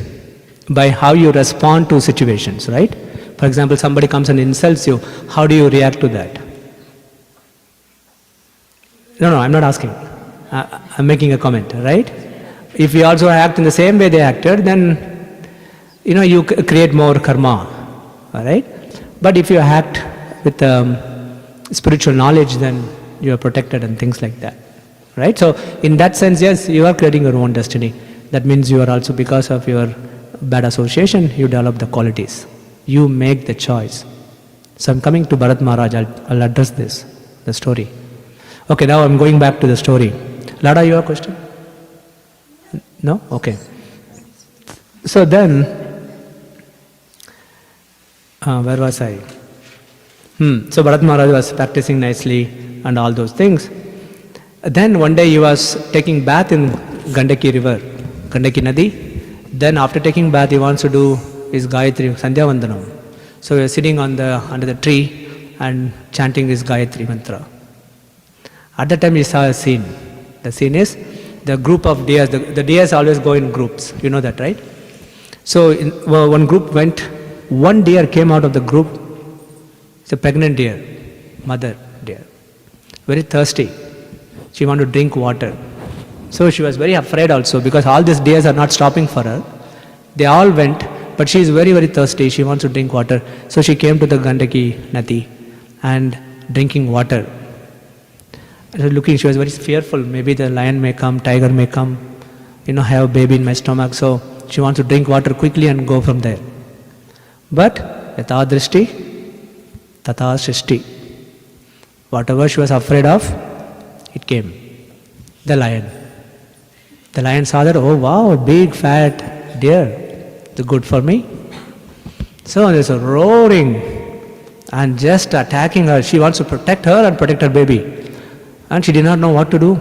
by how you respond to situations, right? For example, somebody comes and insults you. How do you react to that? No, I'm not asking. I'm making a comment, right? If you also act in the same way they acted, then you create more karma, all right? But if you act with spiritual knowledge, then you are protected and things like that, right? So in that sense, yes, you are creating your own destiny. That means you are also, because of your bad association, you develop the qualities. You make the choice. So I'm coming to Bharat Maharaj, I'll address this, the story. Okay, now I'm going back to the story. Lada, you have a question? No? Okay. So then, where was I? So Bharat Maharaj was practicing nicely and all those things. Then one day he was taking bath in Gandaki river, Gandaki Nadi. Then after taking bath he wants to do his Gayatri, Sandhya Vandanam. So he was sitting under the tree and chanting his Gayatri mantra. At that time he saw a scene. The scene is the group of deers. The deers always go in groups. You know that, right? So one group went. One deer came out of the group. It's a pregnant deer, mother deer. Very thirsty. She wanted to drink water. So she was very afraid also, because all these deers are not stopping for her. They all went, but she is very, very thirsty. She wants to drink water. So she came to the Gandaki Nadi and drinking water. Looking, she was very fearful. Maybe the lion may come, tiger may come, have a baby in my stomach. So she wants to drink water quickly and go from there. But yatha drishti, tatha srishti. Whatever she was afraid of, it came. The lion. The lion saw that, oh wow, a big fat deer. It's good for me. So there's a roaring and just attacking her. She wants to protect her and protect her baby. And she did not know what to do.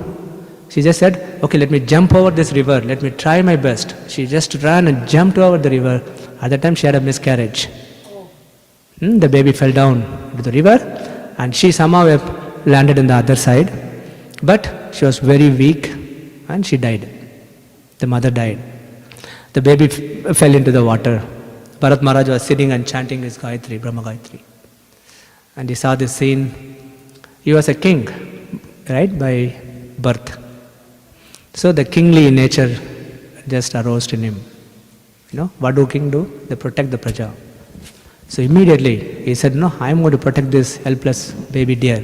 She just said, okay, let me jump over this river. Let me try my best. She just ran and jumped over the river. At that time she had a miscarriage. The baby fell down to the river and she somehow landed on the other side. But she was very weak and she died. The mother died. The baby fell into the water. Bharat Maharaj was sitting and chanting his Gayatri, Brahma Gayatri. And he saw this scene. He was a king, right, by birth. So the kingly nature just arose in him. What do king do? They protect the praja. So immediately he said, no, I am going to protect this helpless baby deer.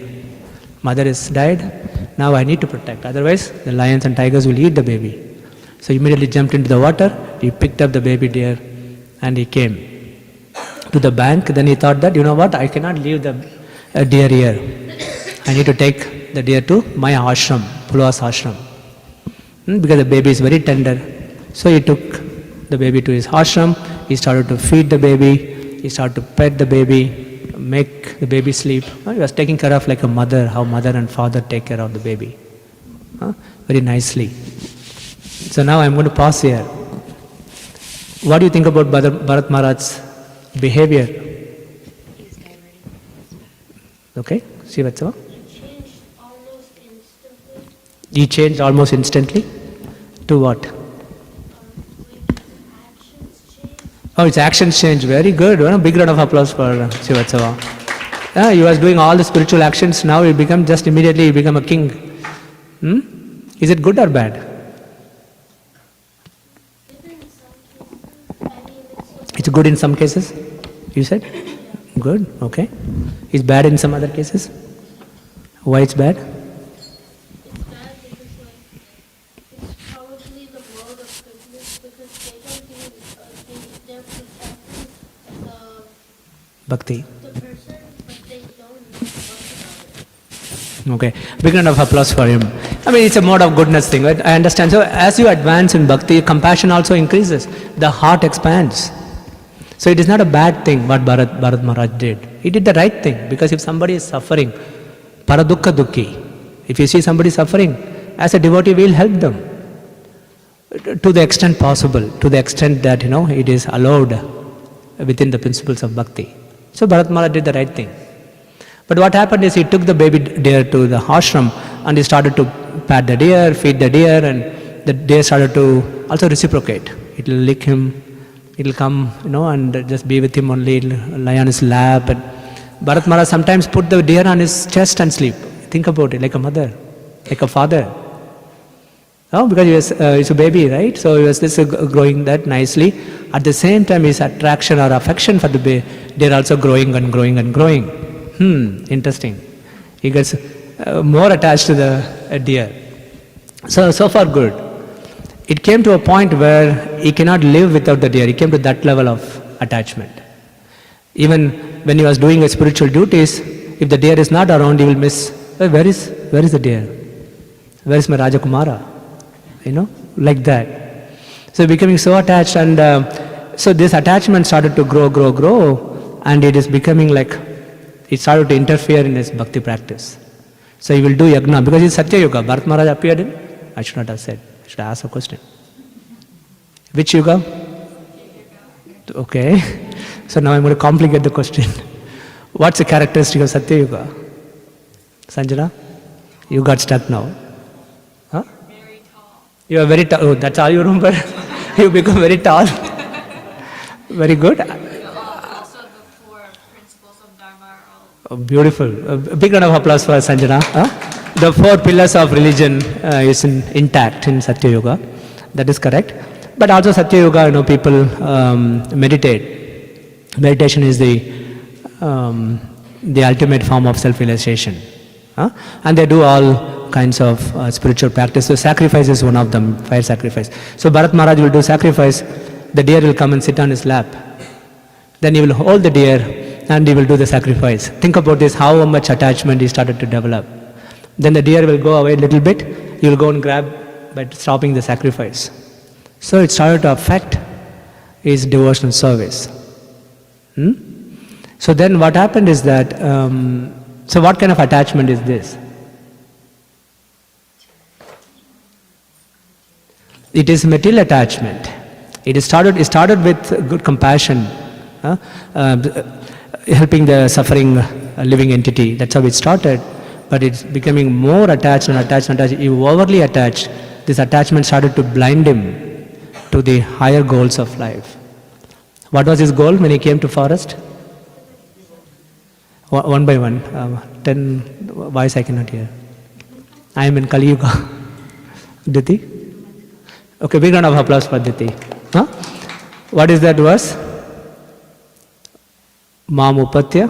Mother is died, now I need to protect. Otherwise the lions and tigers will eat the baby. So he immediately jumped into the water, he picked up the baby deer and he came to the bank. Then he thought that, I cannot leave the deer here. I need to take the deer to my ashram, Pulwas ashram. Because the baby is very tender. So he took the baby to his ashram, he started to feed the baby, he started to pet the baby, make the baby sleep. He was taking care of like a mother, how mother and father take care of the baby. Very nicely. So now I'm going to pause here. What do you think about Bharat Maharaj's behavior? Okay, Shivatsava? He changed almost instantly. To what? Oh, his actions changed. Very good. A big round of applause for Shivatsava. He was doing all the spiritual actions. Now he become just immediately he become a king. Is it good or bad? It's good in some cases. You said? Good. Okay. It's bad in some other cases. Why it's bad? Bhakti. Okay, big round of applause for him. I mean, it's a mode of goodness thing, right? I understand. So as you advance in bhakti, compassion also increases. The heart expands. So it is not a bad thing what Bharat Maharaj did. He did the right thing, because if somebody is suffering, paradukha dukhi, if you see somebody suffering, as a devotee we will help them to the extent possible, to the extent that it is allowed within the principles of bhakti. So Bharat Maharaj did the right thing. But what happened is he took the baby deer to the ashram and he started to pat the deer, feed the deer, and the deer started to also reciprocate. It will lick him, it will come, and just be with him only, lie on his lap. And Bharat Maharaj sometimes put the deer on his chest and sleep. Think about it, like a mother, like a father. Oh, because he's a baby, right? So he was just growing that nicely. At the same time, his attraction or affection for the deer also growing and growing and growing. Interesting. He gets more attached to the deer. So far good. It came to a point where he cannot live without the deer. He came to that level of attachment. Even when he was doing his spiritual duties, if the deer is not around, he will miss. Where is the deer? Where is my Rajakumara? Like that. So becoming so attached, and so this attachment started to grow, and it is becoming like, it started to interfere in his bhakti practice. So he will do yagna, because it's Satya Yuga. Bharat Maharaj appeared in? I should not have said. I should have asked a question. Which yuga? Okay. So now I'm going to complicate the question. What's the characteristic of Satya Yuga? Sanjana? You got stuck now. Huh? Very tall. You are very tall. Oh, that's all you remember? You become very tall. Very good. Also the 4 principles of Dharma are all... Oh, beautiful. A big round of applause for Sanjana. The 4 pillars of religion is intact in Satya Yuga. That is correct. But also Satya Yuga, people meditate. Meditation is the ultimate form of self-realization. And they do all kinds of spiritual practice. So sacrifice is one of them, fire sacrifice. So Bharat Maharaj will do sacrifice. The deer will come and sit on his lap. Then he will hold the deer and he will do the sacrifice. Think about this, how much attachment he started to develop. Then the deer will go away a little bit. He will go and grab by stopping the sacrifice. So it started to affect his devotional service. So then what happened is that, so what kind of attachment is this? It is material attachment. It started with good compassion, helping the suffering living entity. That's how it started. But it's becoming more attached and attached and attached. He overly attached. This attachment started to blind him to the higher goals of life. What was his goal when he came to forest? One by one. 10 voice I cannot hear. I am in Kali Yuga. Diti? Okay, big round of applause for Diti. What is that verse? Mam upatya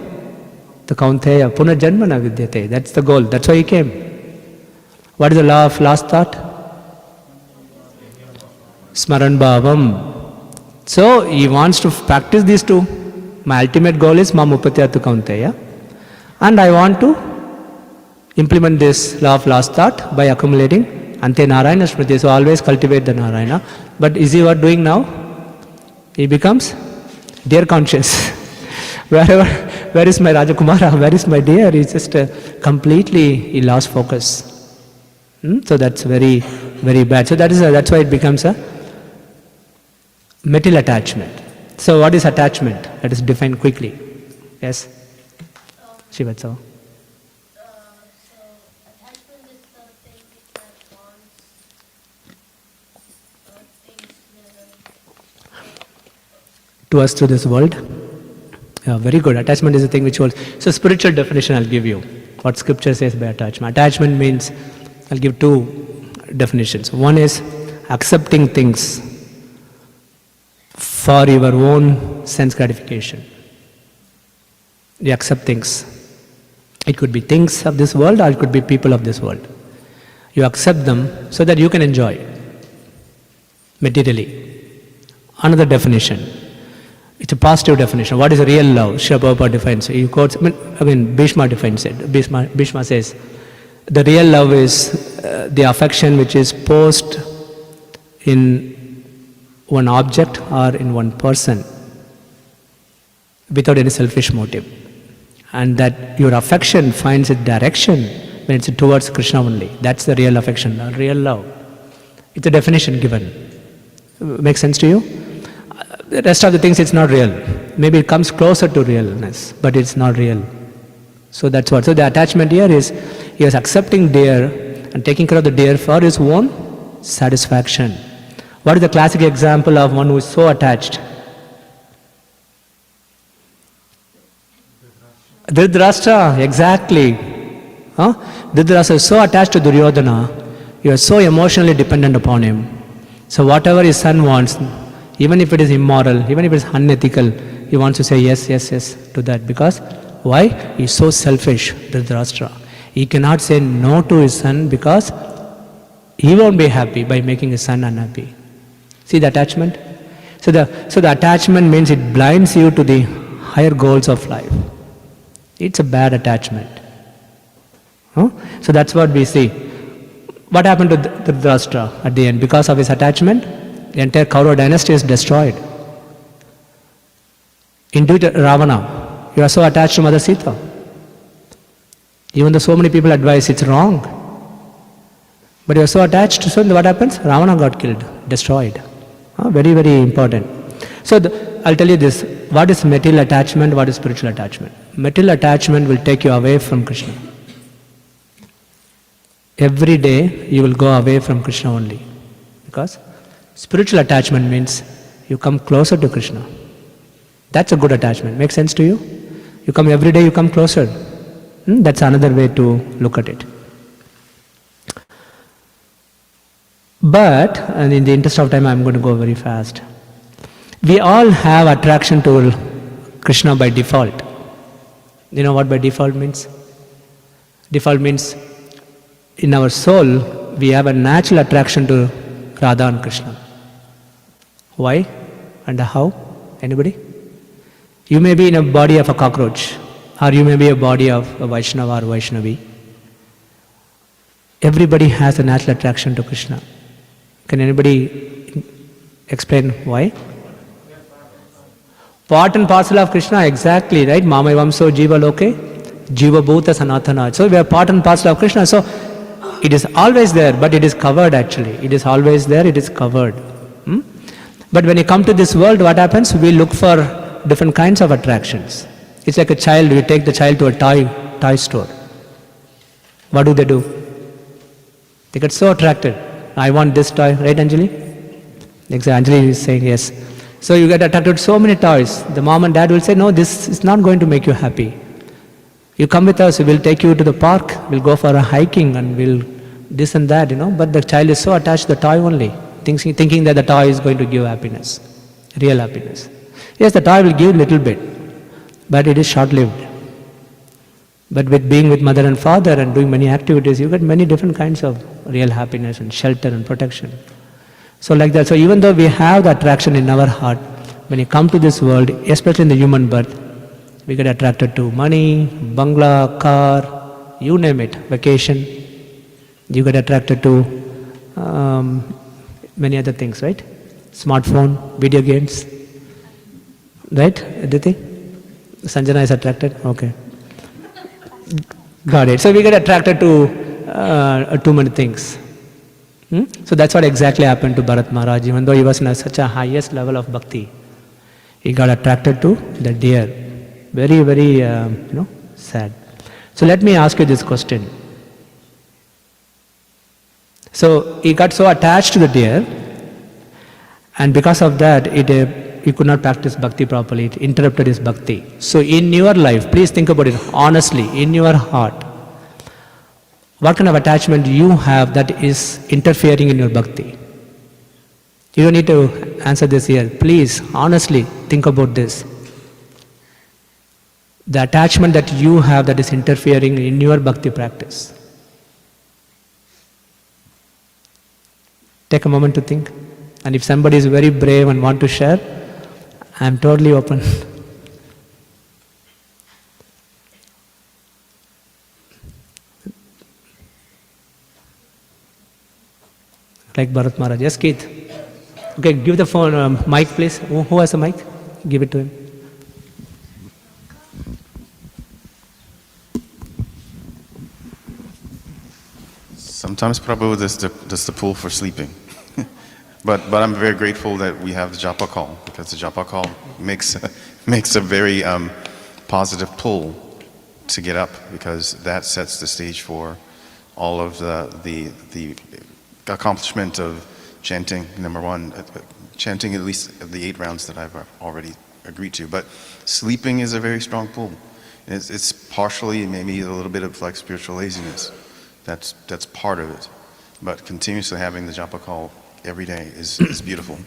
the kaunteya punarjanmana vidyate. That's the goal. That's why he came. What is the law of last thought? Smaran bhavam. So he wants to practice these two. My ultimate goal is mam upatya tu kaunteya. And I want to implement this law of last thought by accumulating ante narayana smriti. So always cultivate the narayana. But is he what doing now? He becomes Deer conscious. Where is my Rajakumara? Where is my deer? He's just he lost focus. So that's very, very bad. So that's why it becomes a material attachment. So what is attachment? Let us define quickly. Yes? Shivatsava. Attachment is something that bonds things together. To us, to this world. Yeah, very good. Attachment is a thing which holds. So spiritual definition I'll give you. What scripture says by attachment. Attachment means, I'll give two definitions. One is accepting things for your own sense gratification. You accept things. It could be things of this world or it could be people of this world. You accept them so that you can enjoy materially. Another definition. It's a positive definition. What is real love? Srila Prabhupada defines it. He quotes, Bhishma defines it. Bhishma says, the real love is the affection which is posed in one object or in one person without any selfish motive. And that your affection finds its direction when it's towards Krishna only. That's the real affection, the real love. It's a definition given. Makes sense to you? The rest of the things, it's not real. Maybe it comes closer to realness, but it's not real. So that's what. So the attachment here is, he is accepting deer and taking care of the deer for his own satisfaction. What is the classic example of one who is so attached? Dhritarashtra, exactly. Dhritarashtra is so attached to Duryodhana, you are so emotionally dependent upon him. So whatever his son wants, even if it is immoral, even if it is unethical, he wants to say yes, yes, yes to that. Because, why? He is so selfish, Dhritarashtra. He cannot say no to his son because he won't be happy by making his son unhappy. See the attachment? So the attachment means it blinds you to the higher goals of life. It's a bad attachment. So that's what we see. What happened to Dhritarashtra at the end? Because of his attachment, the entire Kaurava dynasty is destroyed. Indeed, Ravana, you are so attached to Mother Sita. Even though so many people advise it's wrong. But you are so attached, so what happens? Ravana got killed, destroyed. Very, very important. So I'll tell you this, what is material attachment, what is spiritual attachment? Material attachment will take you away from Krishna. Every day you will go away from Krishna only. Because spiritual attachment means you come closer to Krishna. That's a good attachment. Makes sense to you? You come every day, you come closer. That's another way to look at it. But, and in the interest of time, I'm going to go very fast. We all have attraction to Krishna by default. You know what by default means? Default means in our soul, we have a natural attraction to Radha and Krishna. Why and how? Anybody? You may be in a body of a cockroach, or you may be a body of a Vaishnava or Vaishnavi. Everybody has a natural attraction to Krishna. Can anybody explain why? Part and parcel of Krishna, exactly, right? Mamai Vamso Jiva Loke, Jiva Bhuta Sanatana. So we are part and parcel of Krishna. So it is always there, but it is covered actually. It is always there, it is covered. But when you come to this world, what happens? We look for different kinds of attractions. It's like a child, we take the child to a toy store. What do? They get so attracted. I want this toy, right Anjali? Exactly, Anjali is saying yes. So you get attracted to so many toys. The mom and dad will say, no, this is not going to make you happy. You come with us, we'll take you to the park, we'll go for a hiking and we'll this and that, But the child is so attached to the toy only, thinking that the toy is going to give happiness, real happiness. Yes, the toy will give a little bit, but it is short-lived. But with being with mother and father and doing many activities, you get many different kinds of real happiness and shelter and protection. So like that. So even though we have the attraction in our heart, when you come to this world, especially in the human birth, we get attracted to money, bungalow, car, you name it, vacation. You get attracted to many other things, right? Smartphone, video games. Right, Aditi? Sanjana is attracted? Okay. Got it. So we get attracted to too many things. So that's what exactly happened to Bharat Maharaj. Even though he was in such a highest level of bhakti, he got attracted to the deer. Very, very, sad. So let me ask you this question. So he got so attached to the deer, and because of that, he could not practice bhakti properly. It interrupted his bhakti. So in your life, please think about it honestly, in your heart. What kind of attachment you have that is interfering in your bhakti? You don't need to answer this here. Please, honestly, think about this. The attachment that you have that is interfering in your bhakti practice. Take a moment to think. And if somebody is very brave and want to share, I am totally open. Like Bharat Maharaj. Yes, Keith. Okay, give the phone, mic please. Who has a mic? Give it to him. Sometimes Prabhu does the pull for sleeping. but I'm very grateful that we have the japa call, because the japa call makes a very positive pull to get up, because that sets the stage for all of the accomplishment of chanting, number one, chanting at least the 8 rounds that I've already agreed to. But sleeping is a very strong pull. It's partially maybe a little bit of like spiritual laziness. That's part of it. But continuously having the japa call every day is beautiful.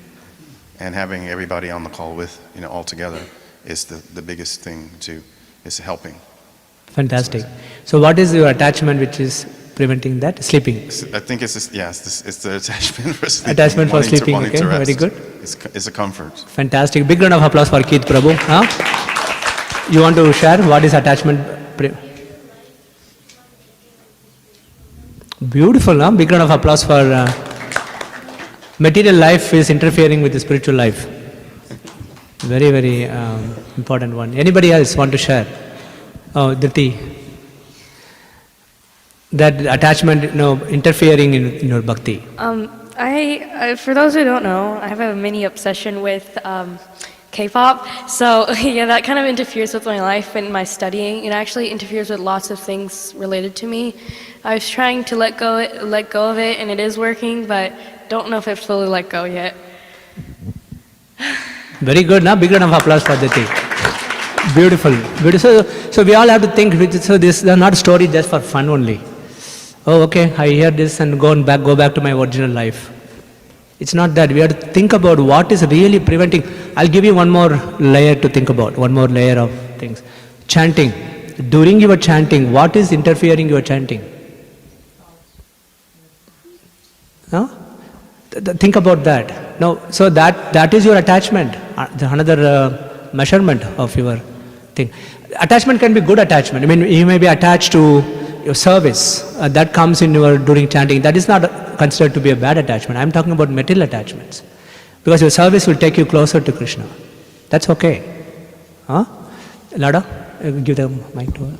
And having everybody on the call with, all together is the biggest thing is helping. Fantastic. So what is your attachment which is preventing that? Sleeping. I think it's the attachment for sleeping. Attachment for sleeping, okay, very good. It's a comfort. Fantastic. Big round of applause for Keith Prabhu. Huh? You want to share what is attachment? Beautiful, huh? Big round of applause for material life is interfering with the spiritual life. Very, very important one. Anybody else want to share? Oh, Diti. That attachment, interfering in your bhakti. I for those who don't know, I have a mini obsession with K-pop. So yeah, that kind of interferes with my life and my studying. It actually interferes with lots of things related to me. I was trying to let go of it, and it is working, but don't know if it's fully let go yet. Very good, na? Big round of applause for Diti. Beautiful. Beautiful. So we all have to think. So this is not a story just for fun only. Oh, okay, I hear this and go back to my original life. It's not that. We have to think about what is really preventing. I'll give you one more layer to think about, one more layer of things. Chanting. During your chanting, what is interfering your chanting? No? Think about that. No, so that is your attachment. Another measurement of your thing. Attachment can be good attachment. I mean, you may be attached to your service that comes in during chanting. That is not considered to be a bad attachment. I'm talking about material attachments, because your service will take you closer to Krishna. That's okay. Huh? Lada, give the mic to her.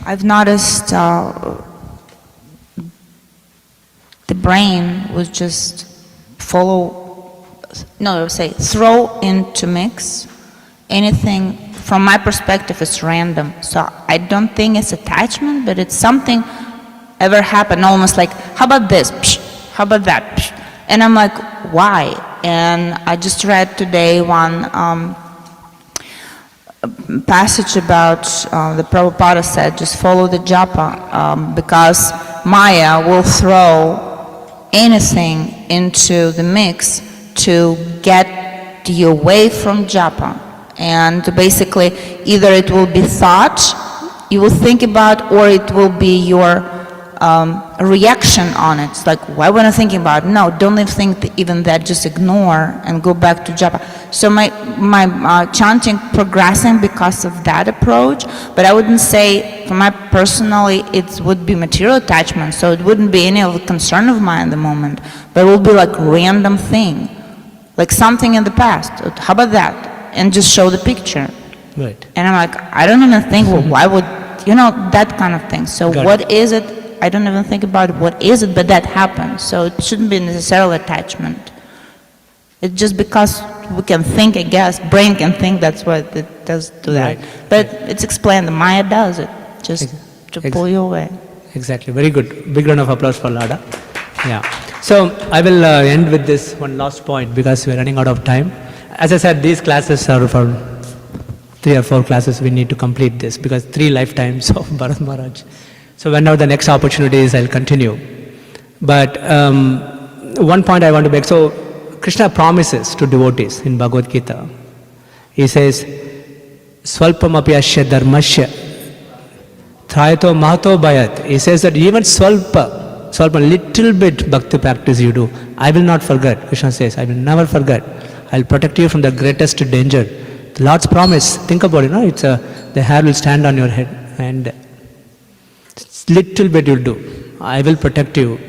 I've noticed the brain would just throw into mix anything. From my perspective, it's random. So I don't think it's attachment, but it's something ever happened, almost like, how about this? Psh, how about that? Psh. And I'm like, why? And I just read today one passage about the Prabhupada said, just follow the japa, because Maya will throw anything into the mix to get you away from japa. And basically, either it will be thought you will think about, or it will be your reaction on it. It's like, why would I think about it? No, don't even think even that, just ignore and go back to japa. So my chanting progressing because of that approach, but I wouldn't say, for my personally, it would be material attachment, so it wouldn't be any of the concern of mine at the moment, but it will be like random thing. like something in the past. How about that? And just show the picture. Right. And I'm like, I don't even think, well, why would, that kind of thing. So Got what is it? I don't even think about what is it, but that happens. So it shouldn't be necessarily attachment. It's just because we can think, I guess, brain can think, that's what it does do that. Right. But it's explained, the Maya does it, just to pull you away. Exactly. Very good. Big round of applause for Lada. Yeah. So I will end with this one last point because we are running out of time. As I said, these classes are for 3 or 4 classes. We need to complete this because 3 lifetimes of Bharat Maharaj. So whenever the next opportunity is, I'll continue. But one point I want to make. So Krishna promises to devotees in Bhagavad Gita. He says, Swalpamapi asya dharmasya Thrayato mahato bhayat. He says that even swalpa, little bit bhakti practice you do, I will not forget. Krishna says, I will never forget. I will protect you from the greatest danger. The Lord's promise, think about it, it's the hair will stand on your head and little bit you'll do. I will protect you.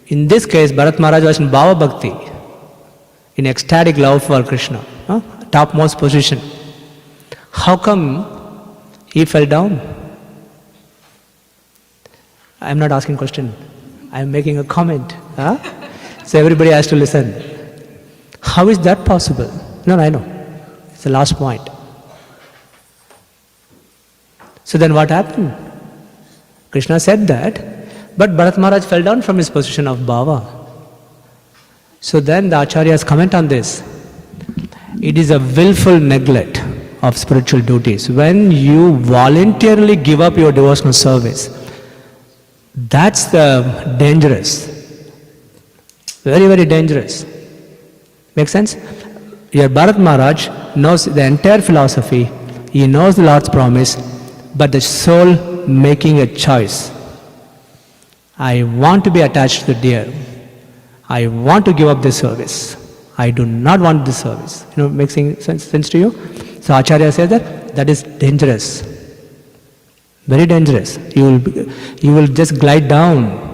In this case, Bharat Maharaj was in Bhava Bhakti, in ecstatic love for Krishna, topmost position. How come he fell down? I am not asking question. I am making a comment. So everybody has to listen. How is that possible? No, I know. It's the last point. So then what happened? Krishna said that, but Bharat Maharaj fell down from his position of bhava. So then the acharyas comment on this. It is a willful neglect of spiritual duties. When you voluntarily give up your devotional service, that's the dangerous. Very, very dangerous. Make sense? Your Bharat Maharaj knows the entire philosophy. He knows the Lord's promise, but the soul making a choice. I want to be attached to the deer. I want to give up this service. I do not want this service. Making sense to you? So Acharya says that is dangerous. Very dangerous. You will just glide down.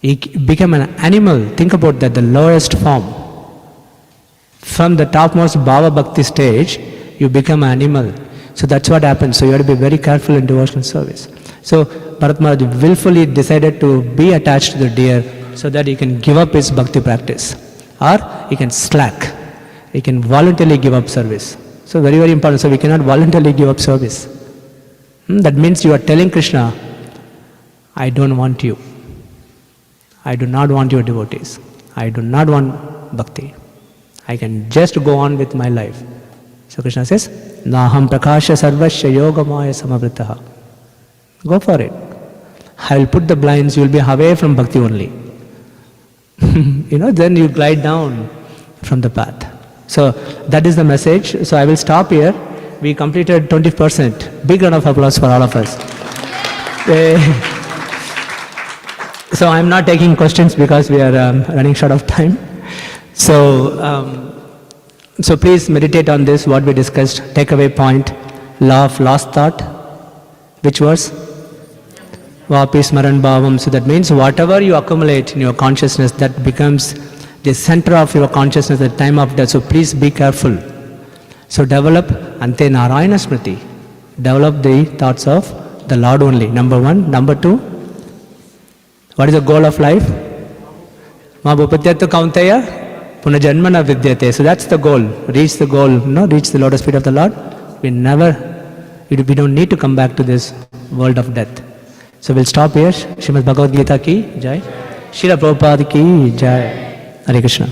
You become an animal. Think about that, the lowest form. From the topmost Bhava Bhakti stage, you become an animal. So that's what happens. So you have to be very careful in devotional service. So Bharat Maharaj willfully decided to be attached to the deer so that he can give up his bhakti practice. Or he can slack. He can voluntarily give up service. So very, very important. So we cannot voluntarily give up service. That means you are telling Krishna, I don't want you. I do not want your devotees. I do not want bhakti. I can just go on with my life. So Krishna says, Naham prakasha sarvasya yogamaya samavritaha. Go for it. I will put the blinds, you will be away from bhakti only. Then you glide down from the path. So that is the message. So I will stop here. We completed 20%. Big round of applause for all of us. So I'm not taking questions because we are running short of time. So please meditate on this, what we discussed. Takeaway point, law of lost thought. Which verse? Vapi smaran bhavam. So that means whatever you accumulate in your consciousness, that becomes the center of your consciousness at the time of death. So please be careful. So develop ante narayana smriti. Develop the thoughts of the Lord only. Number 1. Number 2. What is the goal of life? Ma bhupatyattu kaunteya punajanmana vidyate. So that's the goal. Reach the goal. Reach the lotus feet of the Lord. We don't need to come back to this world of death. So we'll stop here. Srimad Bhagavad Gita ki jai. Srila Prabhupada ki jai. Hare Krishna.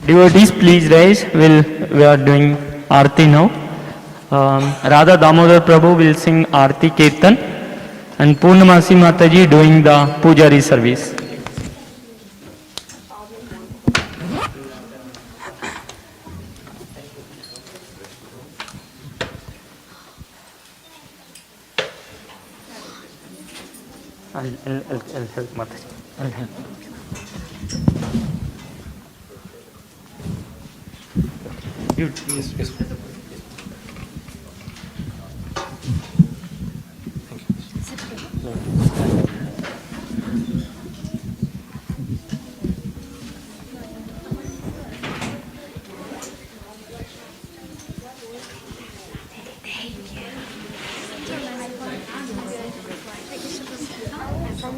Devotees, please rise. We are doing Aarti now. Radha Damodar Prabhu will sing Aarti Kirtan and Purnamasi Mataji doing the Pujari service. I'll help Mataji. I'll help. Yes.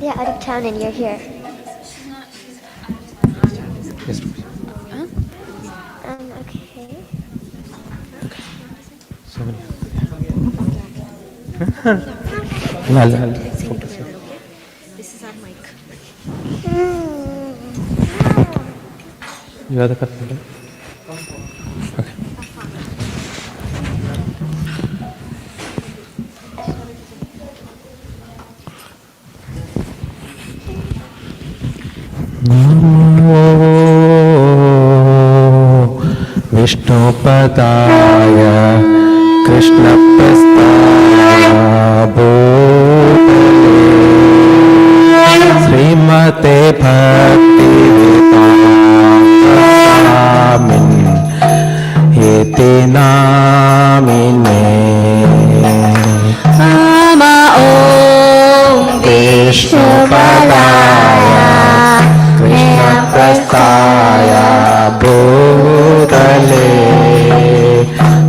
Yeah, out of town and you're here. Yes. Okay. This is our mic. You are the carpenter. Okay. विष्णुपदाय कृष्णप्रस्ताय भूतले श्रीमते भक्तिवेदान्त इति नामिने Nama Om विष्णुपदाय कृष्णप्रस्ताय भूतले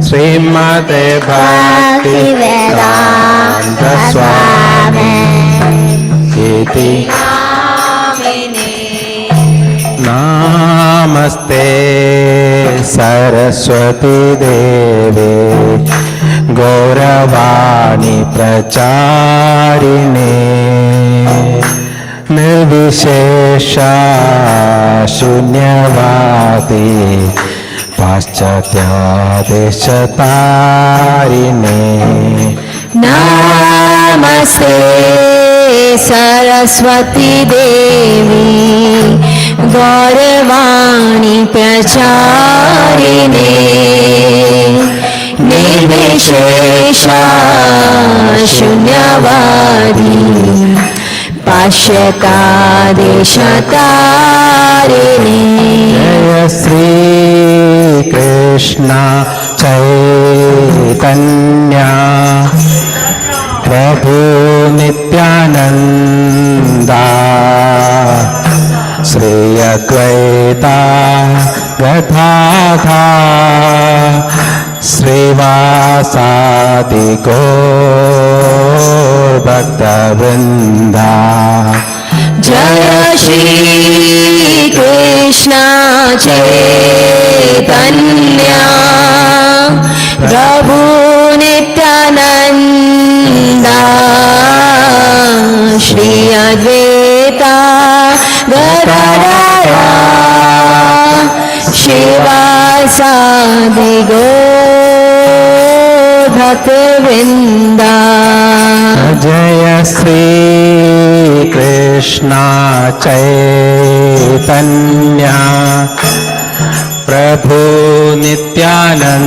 श्रीमते भक्तिवेदान्त स्वामी इति नमस्ते सरस्वती देवे गौरवाणी प्रचारिणे निर्विशेषा शून्यवादी पाश्चात्यादेशतारिणे Namaste Saraswati Devi Gauravani Pracharine Nirvishesha Shunyavadi Pashyata Deshatarine जय श्री कृष्ण चैतन्य प्रभु नित्यानंदा श्री अद्वैता गदाधर श्रीवासादि गौर भक्तवृंदा Jaya Shri Krishna Chaitanya Prabhu Nityananda Shri Advaita Gadadara Shivasadi Gaur Bhaktivinoda जय श्री कृष्ण चैतन्य प्रभु नित्यानंदा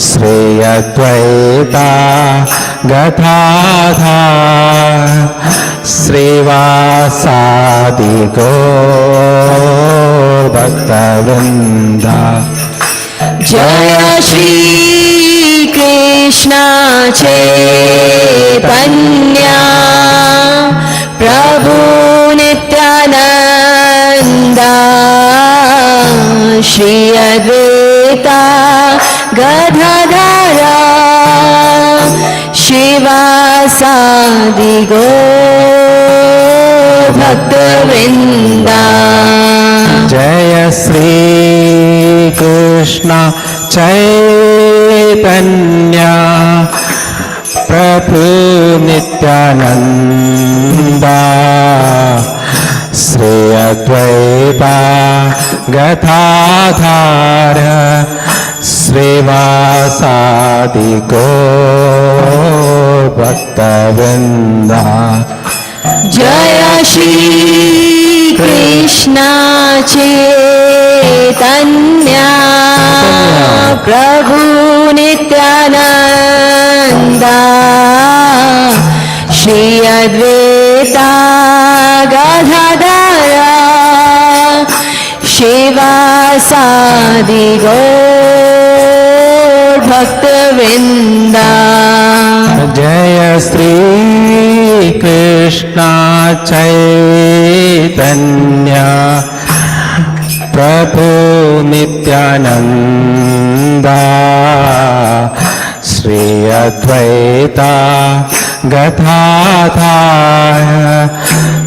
श्री अद्वैता गदाधर श्रीवासादि गौर भक्तवृंदा Jaya Shri Krishna Chaitanya Prabhu Nityananda Shri Advaita Gadadara Shivasadi Gaur Bhaktivinoda जय श्री कृष्ण चैतन्य प्रभु नित्यानंदा श्री अद्वैता गदाधर श्रीवासादि गौर भक्तवृंदा Jaya Shri Krishna Chaitanya Prabhu Nityananda Shri Advaita Gadadara Shivasadi Gaur Bhaktivinoda जय श्री कृष्ण चैतन्य प्रभु Nityananda Sri Advaita Gadadhar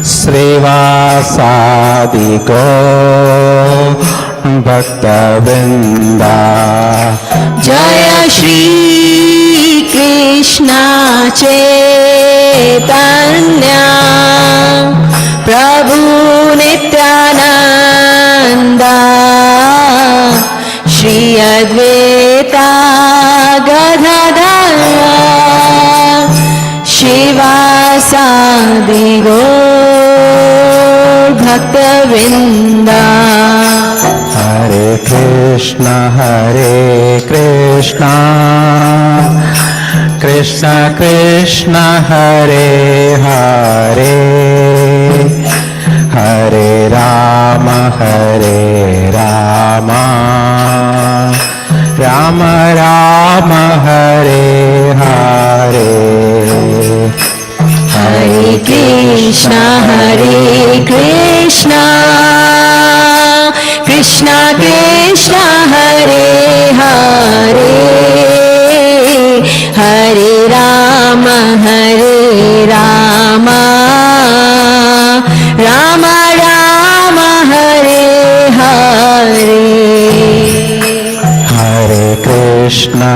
Srivasadi Gaur Bhaktavinda. Jaya Shri Krishna Chaitanya Prabhu Nityananda Shri Advaita Gadadhar Shivasadi Gaur Bhaktavinda. Hare Krishna Krishna Krishna Hare Hare Hare Rama Rama Rama Hare Hare. Hare Krishna Krishna Krishna Hare Hare Hare Rama Rama Rama Hare Hare. Hare Krishna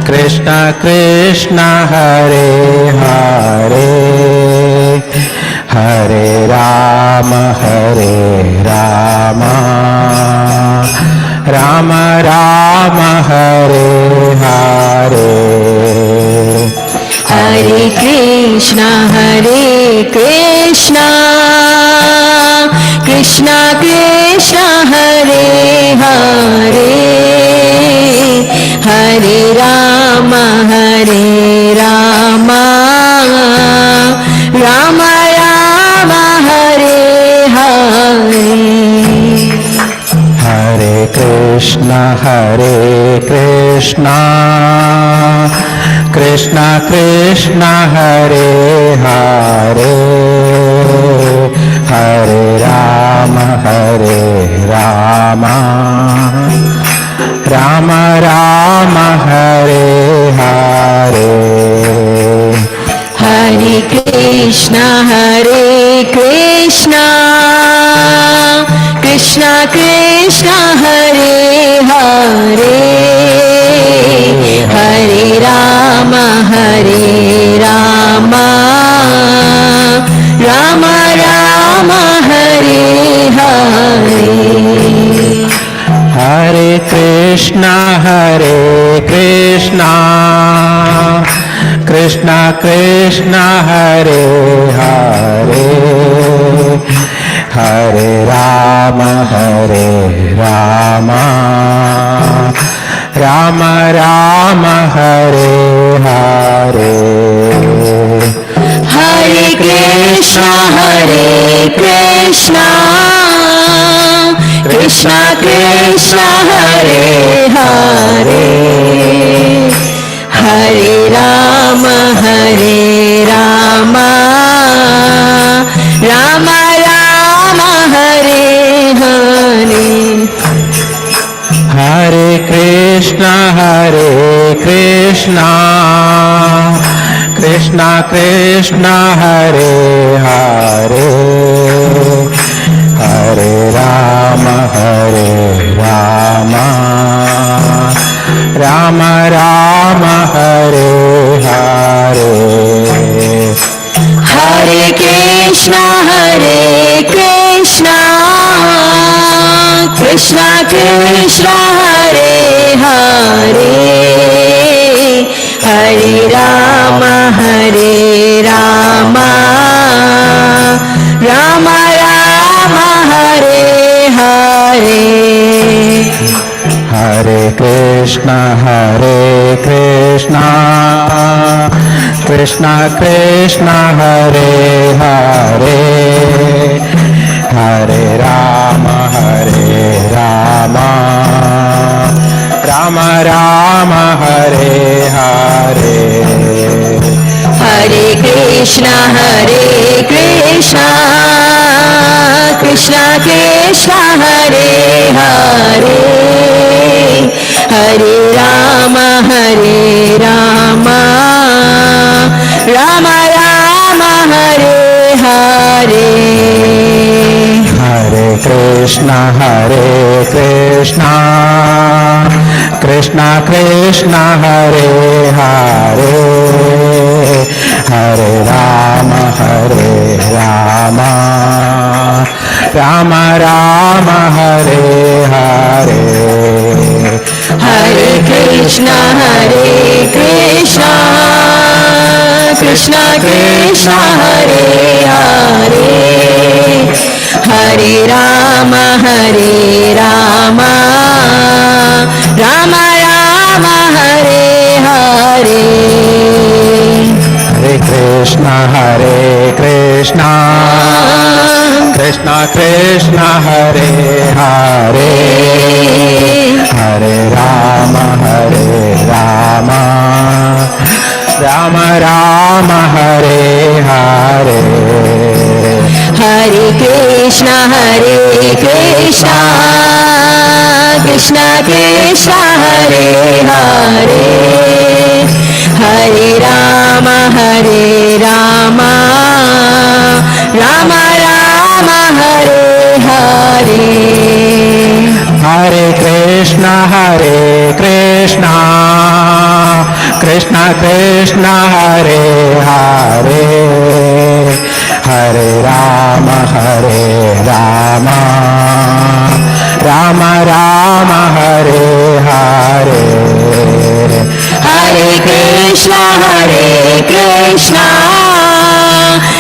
Krishna Krishna Hare Hare Hare Rama Rama Rama Hare Hare. Hare Krishna Krishna Krishna Hare Hare Hare Rama Rama Rama Hare Hare. Hare Krishna Krishna Krishna Hare Hare Hare Rama Rama Rama Hare Hare. Hare Krishna Krishna Krishna Hare Hare Hare Rama Rama Rama Hare Hare. Hare Krishna Krishna Krishna Hare Hare Hare Rama Rama Rama Hare Hare. Hare Krishna Krishna Hare Hare Hare Rama Rama Rama Hare Hare. Hare Krishna Krishna Hare Hare Hare Rama Rama Rama Hare Hare. Hare Krishna Krishna Hare Hare Hare Rama Rama Rama Hare Hare. Hare Krishna Krishna Hare Hare Hare Rama Rama Rama Hare Hare. Hare Krishna Krishna Hare Hare Hare Rama, Hare Rama, Rama Rama, Hare Hare. Hare Krishna, Krishna Krishna, Hare Hare, Hare Rama, Rama Rama, Hare Hare. Hare Krishna, Krishna Krishna, Hare Hare, Hare Rama, Rama Rama, Hare Hare. Hare Krishna, Krishna Krishna, Hare Hare, Hare Rama, Rama Rama, Hare Hare. Hare Krishna, Krishna Krishna, Hare Hare, Hare Rama, Rama Rama, Hare Hare. Hare Krishna, Krishna Krishna, Hare Hare, Hare Rama, Rama Rama, Hare Hare. Hare Krishna,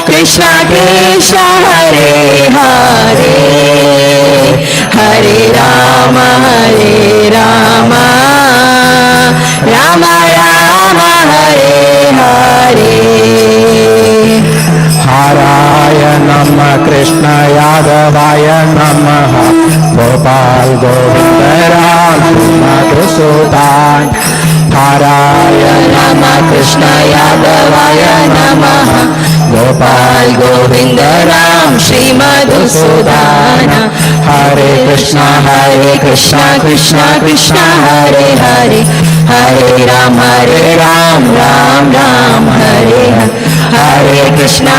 Krishna Krishna, Hare Hare, Hare Rama, Rama Rama, Hare Hare. Haraya Namah Krishna Yadavaya Namah Gopal Govinda Ram Madhusudan. Haraya Namah Krishna Yadavaya Namah Gopal Govinda Ram Shri Madhusudana. Hare Krishna, Krishna Krishna, Hare Hare, Hare Ram, Ram Ram, Hare Hare. Hare Krishna,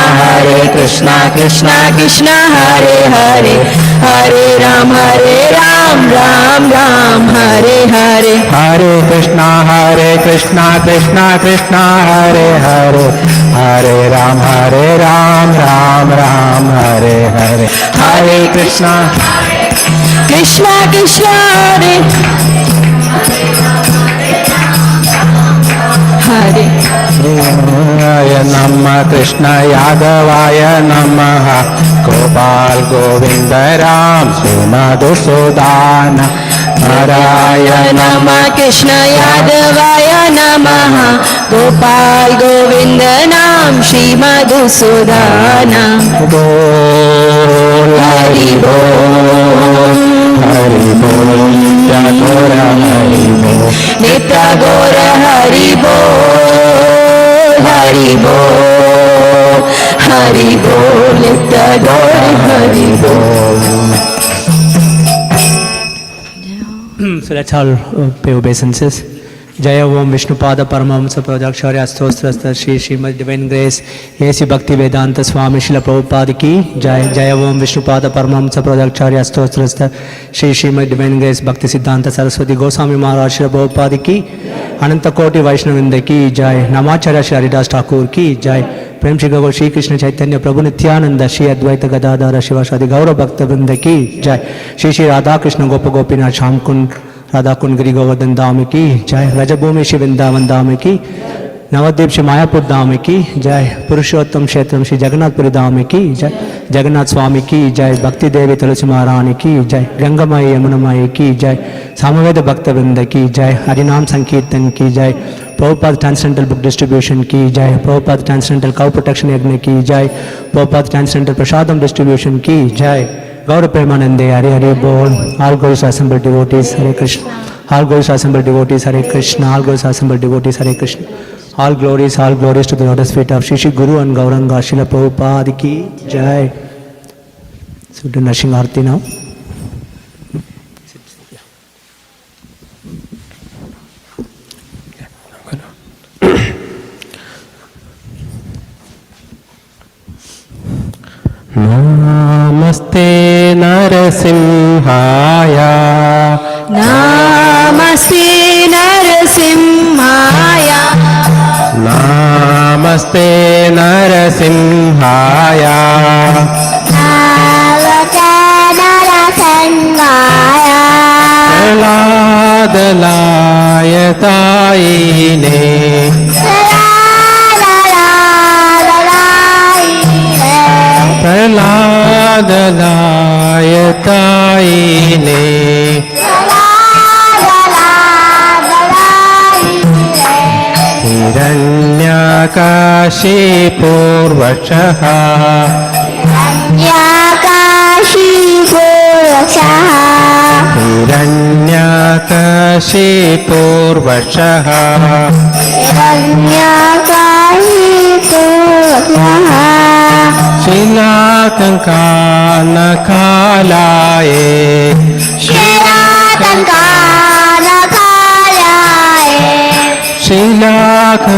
Krishna Krishna, Hare Hare, Hare Ram, Ram Ram, Hare Hare. Hare Krishna, Krishna Krishna, Hare Hare, Hare Ram, Ram Ram, Hare Hare. Hare Krishna, Krishna Hare Hare. Hare Namah Krishna Yadavaya Namah Gopal Govinda Ram Shri Madhusudana. Haraya Namah Krishna Yadavaya Namaha Gopal Govinda Nam Shri Madhusudana. Bol Hari Bol, Hari Bol, Jagora Hari Bol, Nitya Gora Hari Bol, Hari Bol, Hari Bol, Nitya Gora Hari Bol. So let's all pay obeisances. Jaya Om Vishnupada Paramahamsa Prajakshārya Stostrasta Shri Srimad Divine Grace A.C. Bhakti Vedanta Swami Srila Prabhupada Ki Jai. Jaya Om Vishnupada Paramahamsa Prajakshārya Stostrasta Shri Srimad Divine Grace Bhakti Siddhanta Saraswati Goswami Maharaj Srila Prabhupada Ki Ananta Koti Vaishnavinda Ki Jai. Namacharya Shri Haridas Thakur Ki Jai. Prem Shri Gaur Shri Krishna Chaitanya Prabhu Nityananda Shri Advaita Gadadhara Shivasadi Gaura Bhakta Vrinda Ki Jai. Shri Shri Radha Krishna Gopa Gopinath Shamkund Radha Kund गिरी गोवर्धन धाम की जय, रजभूमि श्री वृंदावन धाम की, नवद्वीप श्री मायापुर धाम की जय, पुरुषोत्तम क्षेत्र श्री जगन्नाथपुरी धाम की जय, जगन्नाथ स्वामी की जय, भक्ति देवी तुलसी महारानी की जय, गंगामाई यमुनामाई की जय, सामवेद भक्तवृंद की जय, हरिनाम संकीर्तन की जय, प्रभुपाद ट्रांसडेंटल बुक डिस्ट्रीब्यूशन की जय, प्रभुपाद ट्रांसडेंटल काउ प्रोटेक्शन यज्ञ की जय, प्रभुपाद ट्रांसडेंटल प्रसादम डिस्ट्रीब्यूशन की जय. Gaura Premanande, Hare Hare Bol, all Gaurus assembled devotees, Hare Krishna. All Gaurus assembled devotees, Hare Krishna. All Gaurus assembled devotees, Hare Krishna. All glories to the lotus feet of Shri Shri Guru and Gauranga Srila Prabhupada Ki Jai. So do Nrsimha Arati now. नरसिंहाय नमस्ते नरसिंहाय नमस्ते नरसिंहाय प्रह्लादलायतायिने प्रह्लादलायतायिने हिरण्यकाशी पूर्वशः हिरण्यकाशी पूर्वशः शिलाकङ्कानकालाये शिलाकङ्कानकालाये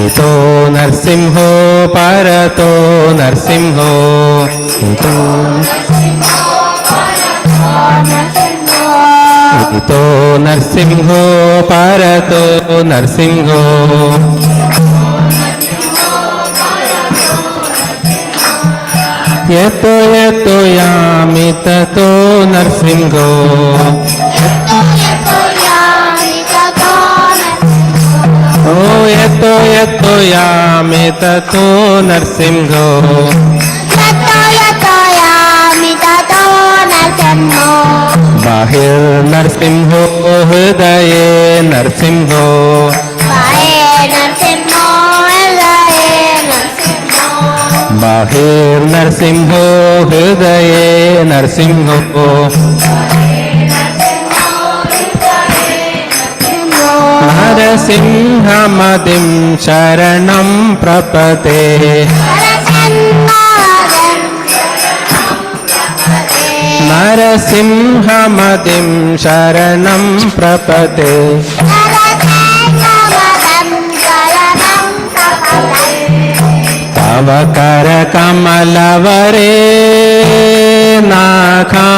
इतो नरसिंहो परतो नरसिंहो इतो नरसिंहो परतो नरसिंहो यतो यतो यामि ततो नरसिंहो ओ यतो यतो यामि ततो नरसिंहो बाहिर्नरसिंहो हृदये नरसिंहो बाहिर्नरसिंहो हृदये नरसिंहो नरसिंहमदिं शरणं प्रपदे नरसिंहमदिं शरणं प्रपदे तव करकमलवरे नाखा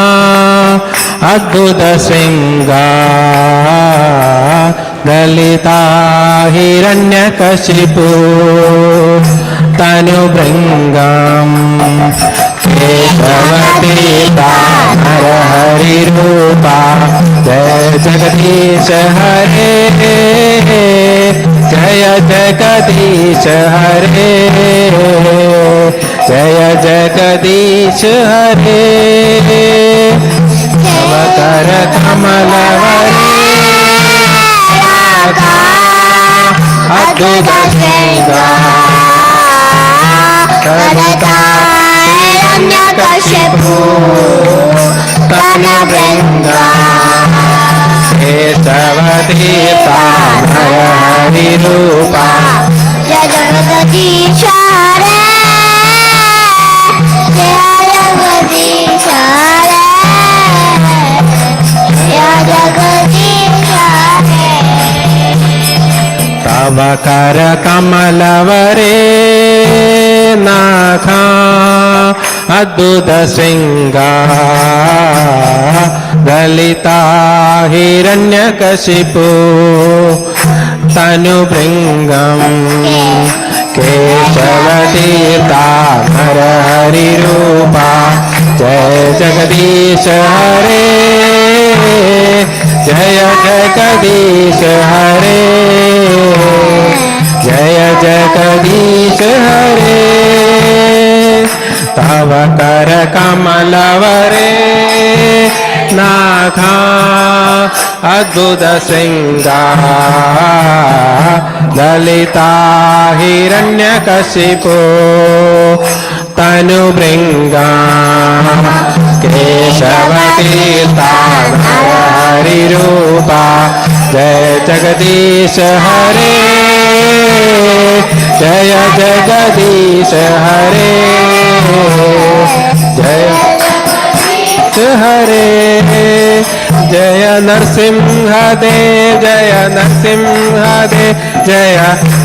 अद्भुत शृंगार गलिता हिरण्यकशिपु तनुभृङ्गम् केशवतीता नरहरिरूपा जय जगदीश हरे जय जगदीश हरे जय जगदीश हरे तव कर कमलवरे अद्भुत हिरण्यकशिपु तनुभृङ्गा केशवतीता नरहरिरूपा जय जगदीश हरे जय जगदीश हरे जय जगदीश हरे तव कर कमलवरे नाखा अद्भुत शृंगार गलिता हिरण्यकशिपु तनुभृङ्गम् केशवतीता नरहरिरूपा जय जगदीश हरे जय जगदीश हरे जय जगदीश हरे तव कर कमलवरे नाखा अद्भुत शृंगार ललिता हिरण्यकशिपु तनुभृङ्गा केशवतीता नरहरिरूपा जय जगदीश हरे जय जगदीश हरे जय हरे जय नरसिंहदेव जय नरसिंहदेव जय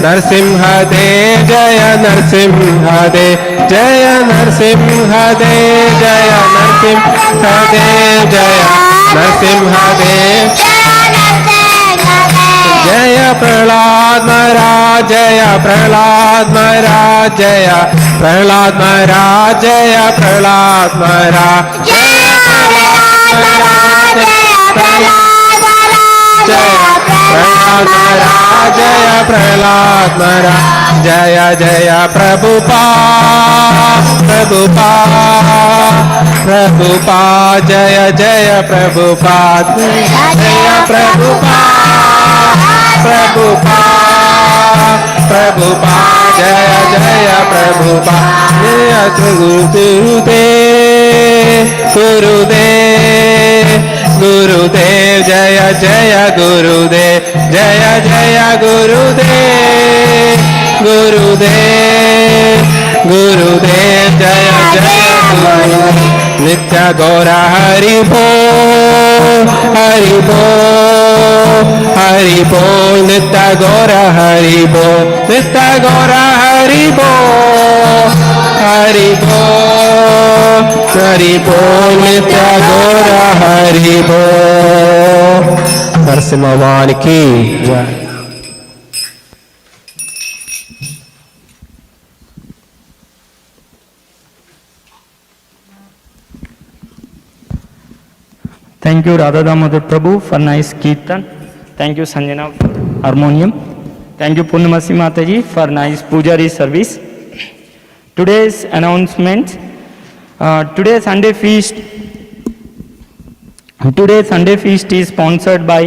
नरसिंहदेव जय नरसिंहदेव जय नरसिंहदेव जय नरसिंहदेव जय नरसिंहदेव जय प्रहलाद महाराज जय प्रहलाद महाराज जय प्रहलाद महाराज जय प्रहलाद महाराज जय प्रहलाद महाराज जय प्रहलाद महाराज जय जय प्रभुपाद प्रभुपाद प्रभुपाद जय जय प्रभुपाद जय प्रभुपाद प्रभुपाद प्रभुपाद जय जय प्रभुपाद जय गुरुदेव गुरुदेव गुरुदेव जय जय गुरुदेव जय जय गुरुदेव गुरुदेव गुरुदेव जय जय गुरुदेव नित्य गौर हरि बोल हरि बोल हरि बोल नित्य गौर हरि बोल नित्य गौर हरि बोल हरि बोल हरि बोल नित्य गौर हरि बोल नरसिंह भगवान की जय। Thank you Radha Damodar Prabhu for nice Kirtan. Thank you Sanjana for harmonium. Thank you Purnamasi Mataji for nice Pujari service. Today's announcement. Today's Sunday feast is sponsored by